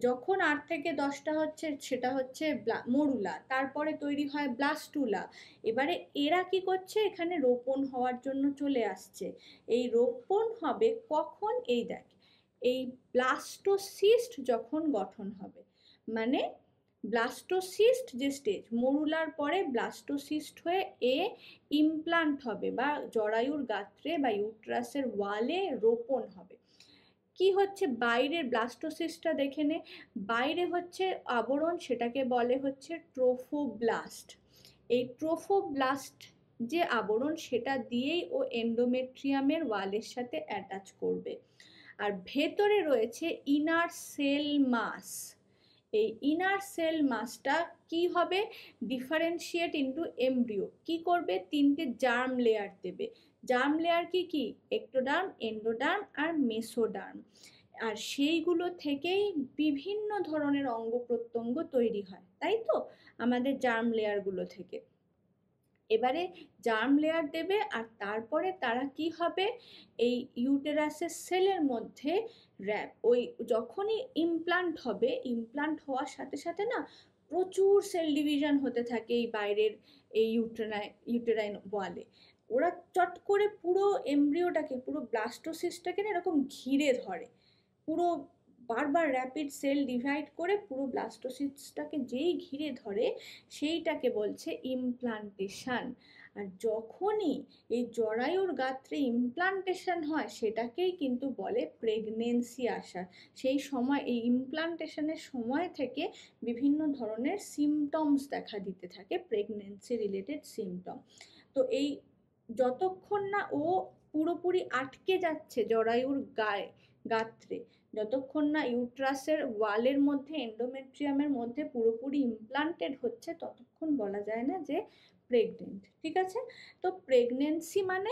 Speaker 1: যখন 8 থেকে 10টা হচ্ছে সেটা হচ্ছে মরুলা, তারপরে তৈরি হয় ব্লাস্টুলা। এবারে এরা কি করছে, এখানে রোপণ হওয়ার জন্য চলে আসছে। এই রোপণ হবে কখন? এই দেখ, এই ব্লাস্টোসিস্ট যখন গঠন হবে, মানে ব্লাস্টোসিস্ট যে স্টেজ, মরুলার পরে ব্লাস্টোসিস্ট হয়ে এ ইমপ্লান্ট হবে বা জরায়ুর গাত্রে বা ইউট্রাসের ওয়ালে রোপণ হবে। কি হচ্ছে বাইরের ব্লাস্টোসিস্টটা দেখে নে, বাইরে হচ্ছে আবরণ, সেটাকে বলে হচ্ছে ট্রোফোব্লাস্ট। এই ট্রোফোব্লাস্ট যে আবরণ, সেটা দিয়েই ও এন্ডোমেট্রিয়ামের ওয়ালের সাথে অ্যাটাচ করবে। আর ভেতরে রয়েছে ইনার সেল মাস। এই ইনার সেল মাসটা কি হবে, ডিফারেন্সিয়েট ইনটু এমব্রিও কি করবে, তিনটে জার্ম লেয়ার দেবে। জার্ম লেয়ার কি কি, এক্টোডার্ম, এন্ডোডার্ম আর মেসোডার্ম। আর সেইগুলো থেকেই বিভিন্ন ধরনের অঙ্গ প্রত্যঙ্গ তৈরি হয়, তাই তো, আমাদের জার্ম লেয়ারগুলো থেকে। এবারে জার্ম লেয়ার দেবে আর তারপরে তারা কি হবে, এই ইউটেরাসের সেলের মধ্যে র্যাপ, ওই যখনই ইমপ্লান্ট হবে, ইমপ্লান্ট হওয়ার সাথে সাথে না প্রচুর সেল ডিভিশন হতে থাকে এই বাইরের এই ইউটেরাইন ওয়ালে। ওরা চট করে পুরো এমব্রিওটাকে, পুরো ব্লাস্টোসিস্টটাকে না এরকম ঘিরে ধরে, পুরো বারবার র্যাপিড সেল ডিভাইড করে পুরো ব্লাস্টোসিস্টটাকে যেই ঘিরে ধরে সেইটাকে বলছে ইমপ্লান্টেশন। আর যখনই এই জরায়ুর গাত্রে ইমপ্লান্টেশন হয় সেটাকেই কিন্তু বলে প্রেগনেন্সি আসা। সেই সময় এই ইমপ্লান্টেশনের সময় থেকে বিভিন্ন ধরনের সিমটমস দেখা দিতে থাকে, প্রেগনেন্সি রিলেটেড সিমটম। তো এই যতক্ষণ না ও পুরোপুরি আটকে যাচ্ছে জরায়ুর গাত্রে, যতক্ষণ না ইউট্রাসের ওয়ালের মধ্যে, এন্ডোমেট্রিয়ামের মধ্যে পুরোপুরি ইমপ্লান্টেড হচ্ছে, ততক্ষণ বলা যায় না যে প্রেগনেন্ট। ঠিক আছে, তো প্রেগনেন্সি মানে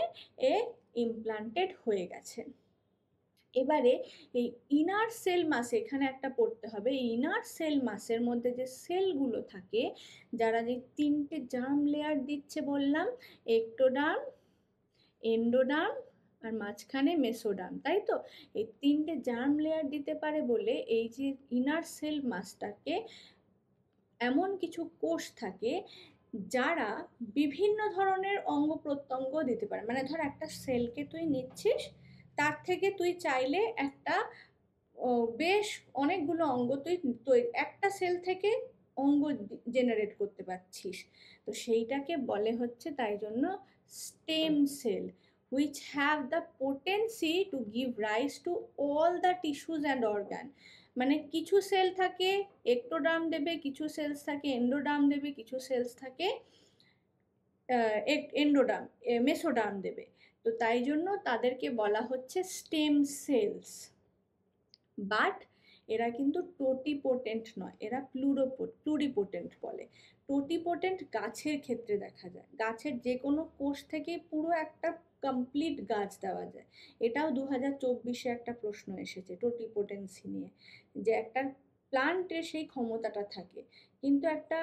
Speaker 1: এ ইমপ্লান্টেড হয়ে গেছে। এবারে এই ইনার সেল মাসে এখানে একটা পড়তে হবে, এই ইনার সেল মাসের মধ্যে যে সেলগুলো থাকে, যারা যে তিনটে জার্ম লেয়ার দিচ্ছে বললাম, এক্টোডার্ম, এন্ডোডার্ম আর মাঝখানে মেসোডার্ম, তাই তো, এই তিনটে জার্ম লেয়ার দিতে পারে বলে এই যে ইনার সেল মাসটাকে এমন কিছু কোষ থাকে যারা বিভিন্ন ধরনের অঙ্গ প্রত্যঙ্গ দিতে পারে। মানে ধর একটা সেলকে তুই নিচ্ছিস, তার থেকে তুই চাইলে একটা বেশ অনেকগুলো অঙ্গ তুই একটা সেল থেকে অঙ্গ জেনারেট করতে পারছিস। তো সেইটাকে বলে হচ্ছে তাই জন্য stem cell, which have the potency to give rise to all the tissues and organ। মানে কিছু সেল থাকে এক্টোডার্ম দেবে, কিছু সেলস থাকে এন্ডোডার্ম দেবে, কিছু সেলস থাকে এন্ডোডার্ম মেসোডার্ম দেবে। তো তাই জন্য তাদেরকে বলা হচ্ছে স্টেম সেলস। বাট এরা কিন্তু টোটিপোটেন্ট নয়, এরা প্লুরিপোটেন্ট বলে। টোটিপোটেন্ট গাছের ক্ষেত্রে দেখা যায়, গাছের যে কোনো কোষ থেকে পুরো একটা কমপ্লিট গাছ দেওয়া যায়। এটাও 2024-এ একটা প্রশ্ন এসেছে টোটিপোটেন্সি নিয়ে, যে একটা প্লান্টের সেই ক্ষমতাটা থাকে, কিন্তু একটা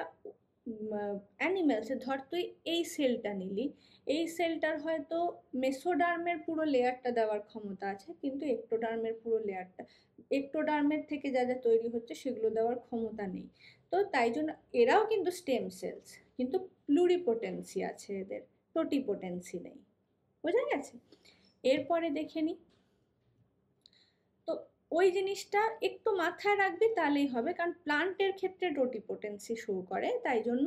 Speaker 1: অ্যানিমেলসে ধর তুই এই সেলটা নিলি, এই সেলটার হয়তো মেসোডার্মের পুরো লেয়ারটা দেওয়ার ক্ষমতা আছে, কিন্তু এক্টোডার্মের পুরো লেয়ারটা, এক্টোডার্মের থেকে যা যা তৈরি হচ্ছে সেগুলো দেওয়ার ক্ষমতা নেই। তো তাই জন্য এরাও কিন্তু স্টেম সেলস, কিন্তু প্লুরিপোটেন্সি আছে এদের, টোটিপোটেন্সি নেই। বোঝা গেছে? এরপরে দেখে নি, তো ওই জিনিসটা একটু মাথায় রাখবি তাহলেই হবে, কারণ প্লান্টের ক্ষেত্রে টোটিপোটেন্সি শো করে, তাই জন্য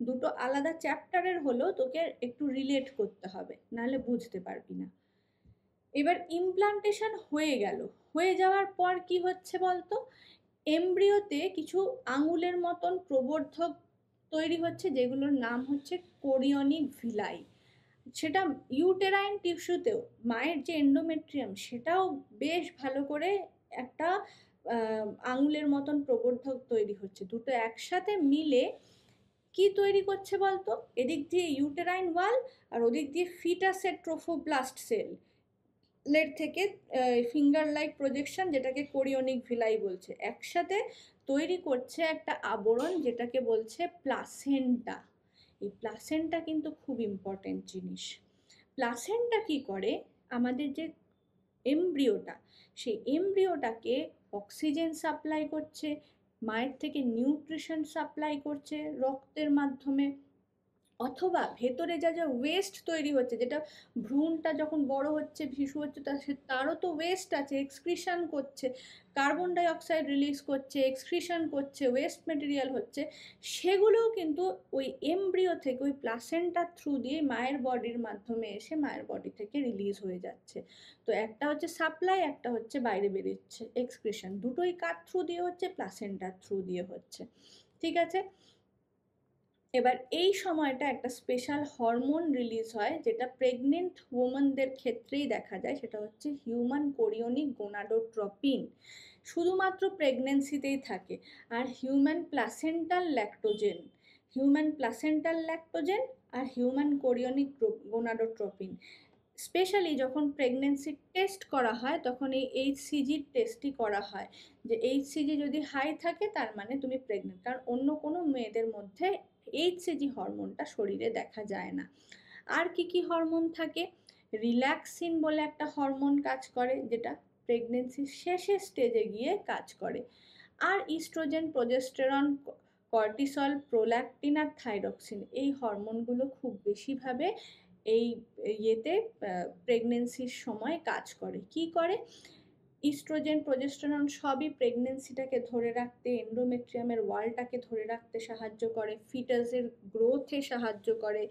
Speaker 1: দুটো আলাদা চ্যাপ্টারের হলেও তোকে একটু রিলেট করতে হবে, নাহলে বুঝতে পারবি না। এবার ইমপ্লান্টেশন হয়ে গেল, হয়ে যাওয়ার পর কি হচ্ছে বলতো, এমব্রিওতে কিছু আঙুলের মতন প্রবর্ধক তৈরি হচ্ছে, যেগুলোর নাম হচ্ছে কোরিয়নিক ভিলাই। সেটা ইউটেরাইন টিস্যুতেও, মায়ের যে এন্ডোমেট্রিয়াম সেটাও বেশ ভালো করে একটা আঙুলের মতন প্রবর্ধক তৈরি হচ্ছে। দুটো একসাথে মিলে কি তৈরি করছে বলতো, এদিক দিয়ে ইউটেরাইন ওয়াল আর ওদিক দিয়ে ফিটাসের ট্রোফোপ্লাস্ট সেল লের থেকে ফিঙ্গার লাইক প্রজেকশন, যেটাকে কোরিয়নিক ভিলাই বলছে, একসাথে তৈরি করছে একটা আবরণ যেটাকে বলছে প্লাসেন্টা। এই প্লাসেন্টা কিন্তু খুব ইম্পর্টেন্ট জিনিস। প্লাসেন্টা কি করে, আমাদের যে এমব্রিওটা, সেই এমব্রিওটাকে অক্সিজেন সাপ্লাই করছে, মায়ের থেকে নিউট্রিশন সাপ্লাই করছে রক্তের মাধ্যমে, অথবা ভেতরে যা যা ওয়েস্ট তৈরি হচ্ছে, যেটা ভ্রূণটা যখন বড় হচ্ছে, শিশু হচ্ছে, তারও তো ওয়েস্ট আছে, এক্সক্রিশন করছে, কার্বন ডাই অক্সাইড রিলিজ করছে, এক্সক্রিশন করছে, ওয়েস্ট মেটেরিয়াল হচ্ছে, সেগুলোও কিন্তু ওই এমব্রিও থেকে, ওই প্লাসেন্টার থ্রু দিয়ে মায়ের বডির মাধ্যমে এসে মায়ের বডি থেকে রিলিজ হয়ে যাচ্ছে। তো একটা হচ্ছে সাপ্লাই, একটা হচ্ছে বাইরে বেরোচ্ছে এক্সক্রিশন, দুটোই কার থ্রু দিয়ে হচ্ছে, প্লাসেন্টার থ্রু দিয়ে হচ্ছে। ঠিক আছে, এবার এই সময়টা একটা স্পেশাল হরমোন রিলিজ হয়, যেটা প্রেগনেন্ট ওমেনদের ক্ষেত্রেই দেখা যায়, সেটা হচ্ছে হিউম্যান কোরিয়নিক গোনাডোট্রপিন। শুধুমাত্র প্রেগনেন্সিতেই থাকে। আর হিউম্যান প্লাসেন্টাল ল্যাক্টোজেন আর হিউম্যান কোরিয়নিক গোনাডোট্রপিন। স্পেশালি যখন প্রেগনেন্সি টেস্ট করা হয় তখন এই এইচসিজির টেস্টই করা হয়, যে এইচসিজি যদি হাই থাকে তার মানে তুমি প্রেগনেন্ট, কারণ অন্য কোনো মেয়েদের মধ্যে এইচসিজি হরমোনটা শরীরে দেখা যায় না। আর কি কি হরমোন থাকে? রিল্যাক্সিন বলে একটা হরমোন কাজ করে, যেটা প্রেগনেন্সির শেষের স্টেজে গিয়ে কাজ করে। আর ইস্ট্রোজেন, প্রোজেস্টেরন, কর্টিসল, প্রোল্যাকটিন আর থাইরক্সিন, এই হরমোনগুলো খুব বেশিভাবে এই ইয়েতে প্রেগনেন্সির সময় কাজ করে। কি করে? ইস্ট্রোজেন, প্রোজেস্টেরন সবই প্রেগনেন্সিটাকে ধরে রাখতে, এন্ডোমেট্রিয়ামের ওয়ালটাকে ধরে রাখতে সাহায্য করে, ফিটাসের গ্রোথে সাহায্য করে।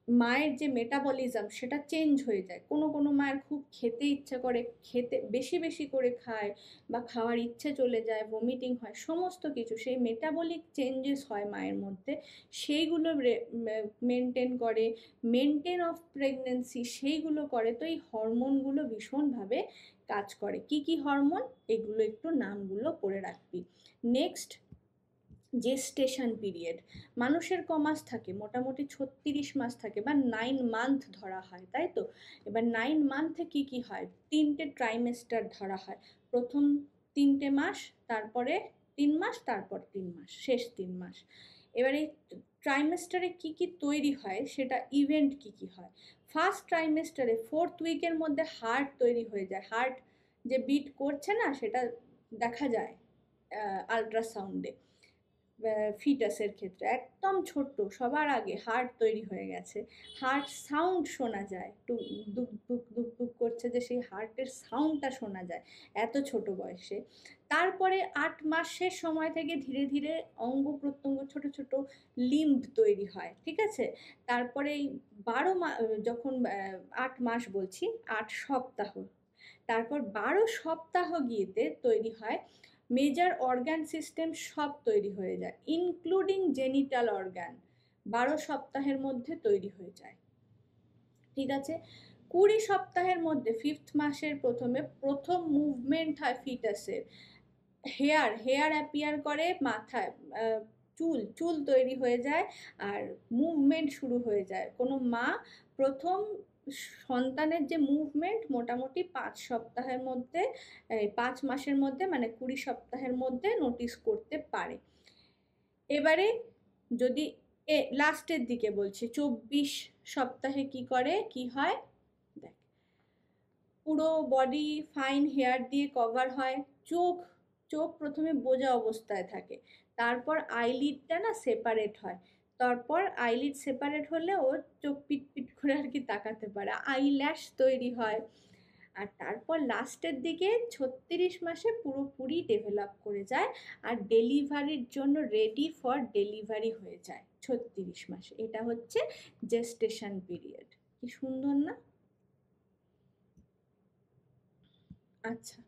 Speaker 1: মায়ের যে মেটাবলিজম সেটা চেঞ্জ হয়ে যায়। কোনো কোনো মায়ের খুব খেতে ইচ্ছা করে, খেতে বেশি বেশি করে খায়, বা খাওয়ার ইচ্ছে চলে যায়, ভমিটিং হয়, সমস্ত কিছু সেই মেটাবলিক চেঞ্জেস হয় মায়ের মধ্যে, সেইগুলো মেনটেন করে। মেনটেন অফ প্রেগনেন্সি সেইগুলো করে। তো এই হরমোনগুলো ভীষণভাবে কাজ করে। কি কি হরমোন? এগুলো একটু নামগুলো পড়ে রাখবি। Next, gestation period. মানুষের ক মাস থাকে? মোটামুটি 36 মাস থাকে, বা 9 মান্থ ধরা হয়, তাই তো? এবার 9 মান্থে কি কি হয়? 3টে ট্রাইমেস্টার ধরা হয়। প্রথম 3টে মাস, তারপরে 3 মাস, তারপর 3 মাস, শেষ 3 মাস। এবার এই ট্রাইমেস্টারে কি কি তৈরি হয়, সেটা ইভেন্ট কি কি হয়? ফার্স্ট ট্রাইমেস্টারে 4th উইকের মধ্যে হার্ট তৈরি হয়ে যায়। হার্ট যে বিট করছে না, সেটা দেখা যায় আল্ট্রাসাউন্ডে। ফিটাসের ক্ষেত্রে একদম ছোট্ট, সবার আগে হার্ট তৈরি হয়ে গেছে। হার্ট সাউন্ড শোনা যায়, টুক দুক দুক দুক দুক করছে, যে সেই হার্টের সাউন্ডটা শোনা যায় এত ছোট বয়সে। তারপরে 8 মাসের সময় থেকে ধীরে ধীরে অঙ্গ প্রত্যঙ্গ, ছোট ছোট লিম্ব তৈরি হয়, ঠিক আছে? তারপরে এই 12 মাস, যখন 8 মাস বলছি, 8 সপ্তাহ, তারপর 12 সপ্তাহ গিয়েতে তৈরি হয় মেজর অর্গান সিস্টেম, সব তৈরি হয়ে যায়, ইনক্লুডিং জেনিটাল অর্গান। 12 সপ্তাহের মধ্যে তৈরি হয়ে যায়, ঠিক আছে? 20 সপ্তাহের মধ্যে, 5th মাসের প্রথমে প্রথম মুভমেন্ট হয় ফিটাসের। হেয়ার অ্যাপিয়ার করে মাথায়, চুল তৈরি হয়ে যায়, আর মুভমেন্ট শুরু হয়ে যায়। কোনো মা প্রথম সন্তানের যে মুভমেন্ট মোটামুটি 5 সপ্তাহের মধ্যে, 5 মাসের মধ্যে, মানে 20 সপ্তাহের মধ্যে নোটিস করতে পারে। এবারে যদি লাস্টের দিকে বলছি, 24 সপ্তাহে কি করে, কি হয় দেখ, পুরো বডি ফাইন হেয়ার দিয়ে কভার হয়। চোখ চোখ প্রথমে বোজা অবস্থায় থাকে, তারপর আইলিডটা না সেপারেট হয়, তারপর আইলিড সেপারেট হলে ও চোখ পিট পিট করে আর কি তাকাতে পারে, আইল্যাশ তৈরি হয়। আর তারপর লাস্টের দিকে 36 মাসে পুরোপুরি ডেভেলপ করে যায়, আর ডেলিভারির জন্য রেডি ফর ডেলিভারি হয়ে যায় 36 মাসে। এটা হচ্ছে জেস্টেশন পিরিয়ড। কি সুন্দর না? আচ্ছা,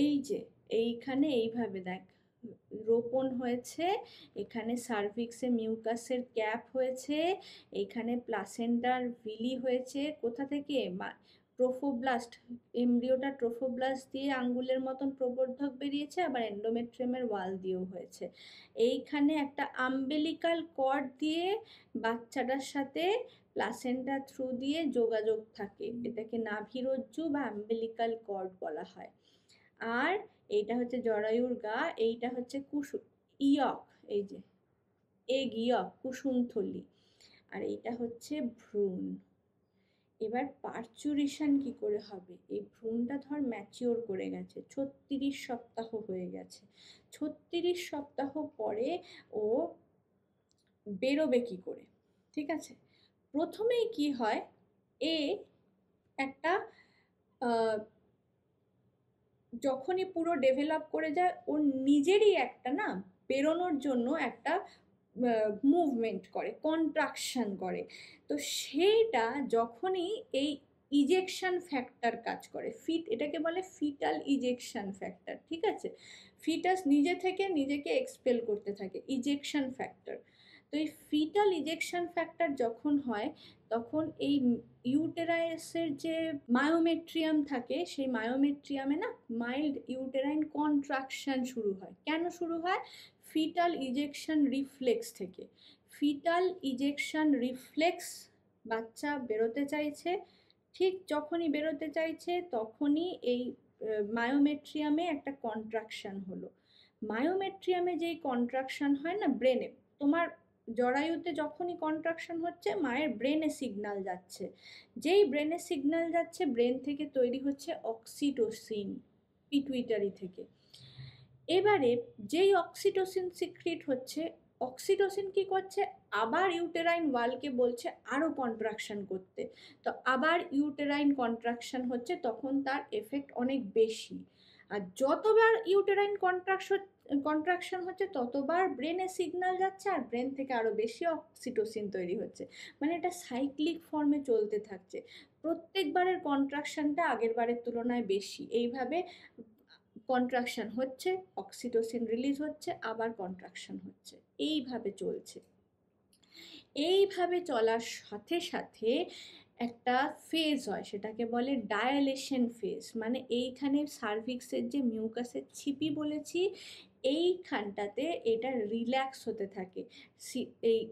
Speaker 1: এই যে এইখানে এইভাবে দেখ, রোপণ হয়েছে, এখানে সার্ভিক্সে মিউকাসের ক্যাপ হয়েছে, এইখানে প্লাসেন্টার ভিলি হয়েছে। কোথা থেকে? ট্রোফোব্লাস্ট, এমব্রিওটা ট্রোফোব্লাস্ট দিয়ে আঙ্গুলের মতন প্রবর্ধক বেরিয়েছে, আবার এন্ডোমেট্রিয়ামের ওয়াল দিয়েও হয়েছে। এইখানে একটা আম্বেলিকাল কর্ড দিয়ে বাচ্চাটার সাথে প্লাসেন্টা থ্রু দিয়ে যোগাযোগ থাকে, এটাকে নাভিরজ্জু বা আম্বেলিকাল কর্ড বলা হয়। আর এইটা হচ্ছে জরায়ুর গা, এইটা হচ্ছে ইয়ক, এই যে ইয়ক, কুসুমথলি। আর এইটা হচ্ছে ভ্রূণ। এবার পার্চুরেশন কি করে হবে? এই ভ্রূণটা ধর ম্যাচিওর করে গেছে, 36 সপ্তাহ হয়ে গেছে, 36 সপ্তাহ পরে ও বেরোবে কি করে? ঠিক আছে, প্রথমেই কি হয়, এ একটা যখনই পুরো ডেভেলপ করে যায়, ওর নিজেরই একটা না বেরোনোর জন্য একটা মুভমেন্ট করে, কন্ট্রাকশন করে। তো সেইটা যখনই এই ইজেকশন ফ্যাক্টর কাজ করে, এটাকে বলে ফিটাল ইজেকশন ফ্যাক্টর, ঠিক আছে? ফিটাস নিজে থেকে নিজেকে এক্সপেল করতে থাকে, ইজেকশন ফ্যাক্টর। তো এই ফিটাল ইজেকশন ফ্যাক্টর যখন হয় তখন এই ইউটেরাসের যে মায়োমেট্রিয়াম থাকে সেই মায়োমেট্রিয়ামে না মাইল্ড ইউটেরাইন কন্ট্রাকশন শুরু হয়। কেন শুরু হয়? ফিটাল ইজেকশন রিফ্লেক্স থেকে। ফিটাল ইজেকশন রিফ্লেক্স, বাচ্চা বেরোতে চাইছে, ঠিক যখনই বেরোতে চাইছে তখনই এই মায়োমেট্রিয়ামে একটা কন্ট্রাকশন হলো। মায়োমেট্রিয়ামে যেই কন্ট্রাকশন হয় না ব্রেনে, তোমার জরায়ুতে যখনই কন্ট্রাকশন হচ্ছে মায়ের ব্রেনে সিগন্যাল যাচ্ছে, যেই ব্রেনে সিগন্যাল যাচ্ছে ব্রেন থেকে তৈরি হচ্ছে অক্সিটোসিন পিটুইটারি থেকে। এবারে যেই অক্সিটোসিন সিক্রিট হচ্ছে, অক্সিটোসিন কি করছে, আবার ইউটেরাইন ওয়ালকে বলছে আরও কন্ট্রাকশন করতে। তো আবার ইউটেরাইন কন্ট্রাকশন হচ্ছে, তখন তার এফেক্ট অনেক বেশি। আর যতবার ইউটেরাইন কন্ট্রাকশন হচ্ছে ততবার ব্রেনে সিগন্যাল যাচ্ছে আর ব্রেন থেকে আরও বেশি অক্সিটোসিন তৈরি হচ্ছে। মানে এটা সাইক্লিক ফর্মে চলতে থাকছে, প্রত্যেকবারের কন্ট্রাকশনটা আগের বারের তুলনায় বেশি। এইভাবে কন্ট্রাকশন হচ্ছে, অক্সিটোসিন রিলিজ হচ্ছে, আবার কন্ট্রাকশন হচ্ছে, এইভাবে চলছে। এইভাবে চলার সাথে সাথে একটা ফেজ হয়, সেটাকে বলে ডায়ালেশন ফেজ। মানে এইখানে সার্ভিক্সের যে মিউকাসের ছিপি বলেছি এইখানটাতে এটা রিল্যাক্স হতে থাকে।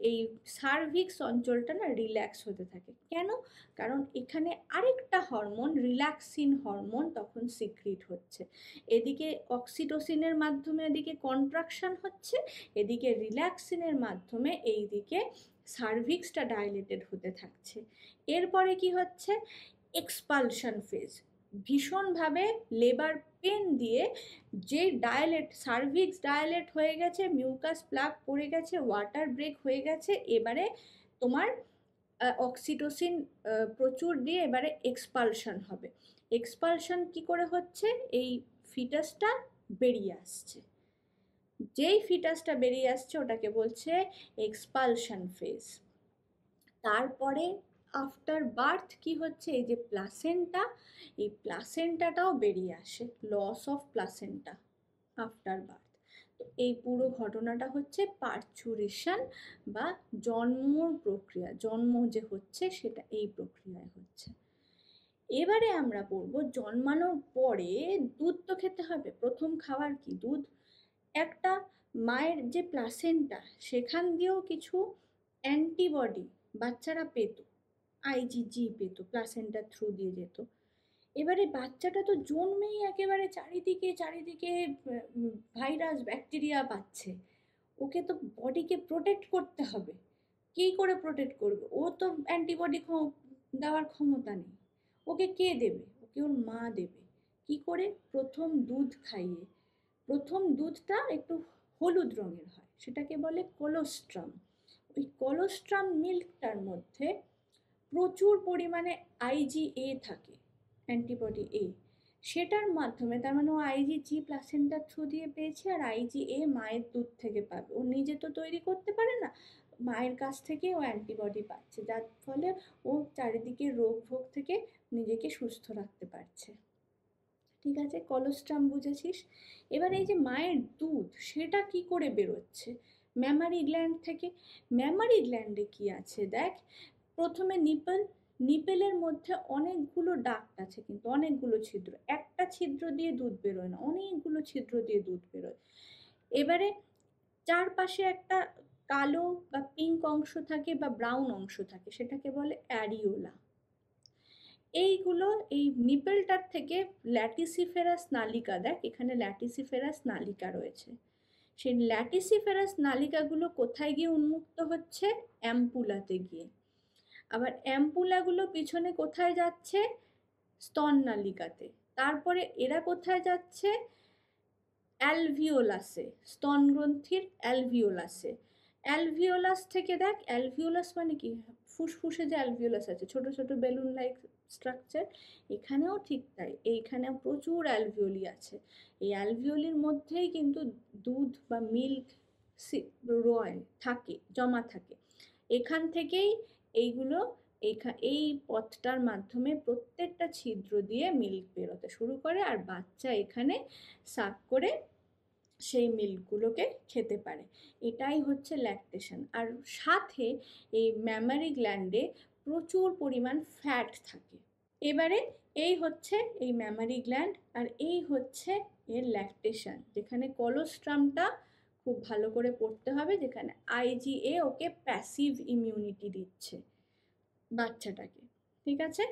Speaker 1: এই সার্ভিক্স অঞ্চলটা না রিল্যাক্স হতে থাকে। কেন? কারণ এখানে আরেকটা হরমোন, রিল্যাক্সিন হরমোন, তখন সিক্রিট হচ্ছে। এদিকে অক্সিটোসিনের মাধ্যমে এদিকে কন্ট্রাকশন হচ্ছে, এদিকে রিল্যাক্সিনের মাধ্যমে এইদিকে সার্ভিক্সটা ডাইলেটেড হতে থাকছে। এরপরে কি হচ্ছে? Expulsion phase. ভীষণভাবে লেবার পেন দিয়ে যে সার্ভিক্স ডায়ালেট হয়ে গেছে, মিউকাস প্লাগ পড়ে গেছে, ওয়াটার ব্রেক হয়ে গেছে, এবারে তোমার অক্সিটোসিন প্রচুর দিয়ে এবারে এক্সপালশন হবে। এক্সপালশন কি করে হচ্ছে? এই ফিটাসটা বেরিয়ে আসছে। যেই ফিটাসটা বেরিয়ে আসছে ওটাকে বলছে এক্সপালশন ফেজ। তারপরে আফটার বার্থ কি হচ্ছে? এই যে প্লাসেন্টা, এই প্লাসেন্টাটাও বেরিয়ে আসে, loss of placenta after birth. তো এই পুরো ঘটনাটা হচ্ছে পার্চুরেশন বা জন্মর প্রক্রিয়া। জন্ম যে হচ্ছে সেটা এই প্রক্রিয়ায় হচ্ছে। এবারে আমরা পড়বো জন্মানোর পরে দুধ তো খেতে হবে। প্রথম খাবার কি? দুধ। একটা মায়ের যে প্লাসেন্টা সেখান দিয়েও কিছু অ্যান্টিবডি বাচ্চারা পেত, আইজিজি পেত, প্লাসেন্টার থ্রু দিয়ে যেত। এবারে বাচ্চাটা তো জন্মেই একেবারে চারিদিকে চারিদিকে ভাইরাস ব্যাকটেরিয়া পাচ্ছে, ওকে তো বডিকে প্রোটেক্ট করতে হবে। কী করে প্রোটেক্ট করবে? ও তো অ্যান্টিবডি দেওয়ার ক্ষমতা নেই। ওকে কে দেবে? ওকে ওর মা দেবে। কি করে? প্রথম দুধ খাইয়ে। প্রথম দুধটা একটু হলুদ রঙের হয়, সেটাকে বলে কোলোস্ট্রাম। ওই কোলোস্ট্রাম মিল্কটার মধ্যে প্রচুর পরিমাণে আইজিএ থাকে, অ্যান্টিবডি এ। সেটার মাধ্যমে, তার মানে ও আইজিজি প্লাসেন্টার থ্রু দিয়ে পেয়েছে আর আইজিএ মায়ের দুধ থেকে পাবে। ও নিজে তো তৈরি করতে পারে না, মায়ের কাছ থেকে ও অ্যান্টিবডি পাচ্ছে, যার ফলে ও চারিদিকে রোগ ভোগ থেকে নিজেকে সুস্থ রাখতে পারছে। ঠিক আছে, কলোস্ট্রাম বুঝেছিস। এবার এই যে মায়ের দুধ সেটা কি করে বেরোচ্ছে? ম্যামারি গ্ল্যান্ড থেকে। ম্যামারি গ্ল্যান্ডে কি আছে দেখ, প্রথমে নিপেলের মধ্যে অনেকগুলো ডাক্ট আছে, কিন্তু অনেকগুলো ছিদ্র। একটা ছিদ্র দিয়ে দুধ বেরোয় না, অনেকগুলো ছিদ্র দিয়ে দুধ বেরোয়। এবারে চারপাশে একটা কালো বা পিঙ্ক অংশ থাকে বা ব্রাউন অংশ থাকে, সেটাকে বলে অ্যারিওলা। এইগুলো এই নিপেলটার থেকে ল্যাটিসিফেরাস নালিকা, দেখ এখানে ল্যাটিসিফেরাস নালিকা রয়েছে। সেই ল্যাটিসিফেরাস নালিকাগুলো কোথায় গিয়ে উন্মুক্ত হচ্ছে? অ্যাম্পুলাতে গিয়ে। আবার অ্যাম্পুলাগুলো পিছনে কোথায় যাচ্ছে? স্তন নালিকাতে। তারপরে এরা কোথায় যাচ্ছে? অ্যালভিওলাসে, স্তনগ্রন্থির অ্যালভিওলাসে। অ্যালভিওলাস থেকে দেখ, অ্যালভিওলাস মানে কি? ফুসফুসে যে অ্যালভিওলাস আছে, ছোট ছোট বেলুন লাইক স্ট্রাকচার, এখানেও ঠিক তাই, এইখানেও প্রচুর অ্যালভিওলি আছে। এই অ্যালভিওলির মধ্যেই কিন্তু দুধ বা মিল্ক রয় থাকে, জমা থাকে। এখান থেকেই এইগুলো এই পথটার মাধ্যমে প্রত্যেকটা ছিদ্র দিয়ে মিল্ক বেরোতে শুরু করে, আর বাচ্চা এখানে সাক করে সেই মিল্কগুলোকে খেতে পারে। এটাই হচ্ছে ল্যাকটেশন। আর সাথে এই ম্যামারি গ্ল্যান্ডে প্রচুর পরিমাণ ফ্যাট থাকে। এবারে এই হচ্ছে এই ম্যামারি গ্ল্যান্ড, আর এই হচ্ছে এর ল্যাকটেশন, যেখানে কলোস্ট্রামটা খুব ভালো করে পড়তে হবে, যেখানে আইজিএ ওকে প্যাসিভ ইমিউনিটি দিচ্ছে বাচ্চাটাকে। ঠিক আছে?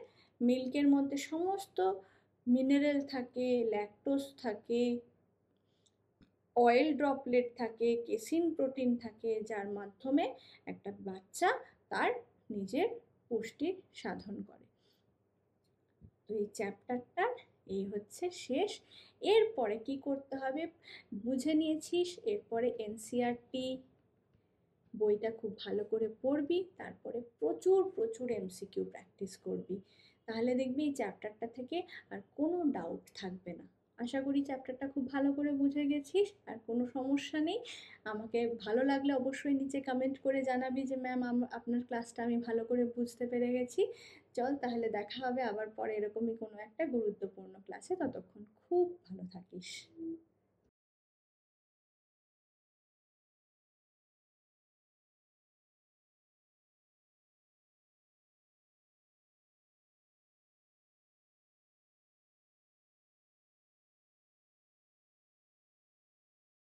Speaker 1: মিল্কের মধ্যে সমস্ত মিনারেল থাকে, ল্যাকটোজ থাকে, অয়েল ড্রপলেট থাকে, কেসিন প্রোটিন থাকে, যার মাধ্যমে একটা বাচ্চা তার নিজের পুষ্টি সাধন করে। তো এই চ্যাপ্টারটার এই হচ্ছে শেষ। এরপরে কি করতে হবে বুঝে নিয়েছিস। এরপরে এনসিইআরটি বইটা খুব ভালো করে পড়বি, তারপরে প্রচুর প্রচুর এমসিকিউ প্র্যাকটিস করবি, তাহলে দেখবি এই চ্যাপ্টারটা থেকে আর কোনো ডাউট থাকবে না। আশা করি চ্যাপ্টারটা খুব ভালো করে বুঝে গেছিস, আর কোনো সমস্যা নেই। আমাকে ভালো লাগলে অবশ্যই নিচে কমেন্ট করে জানাবি যে ম্যাম আপনার ক্লাসটা আমি ভালো করে বুঝতে পেরে গেছি। চল তাহলে দেখা হবে আবার পরে এরকমই কোনো একটা গুরুত্বপূর্ণ ক্লাসে। ততক্ষণ খুব ভালো থাকিস।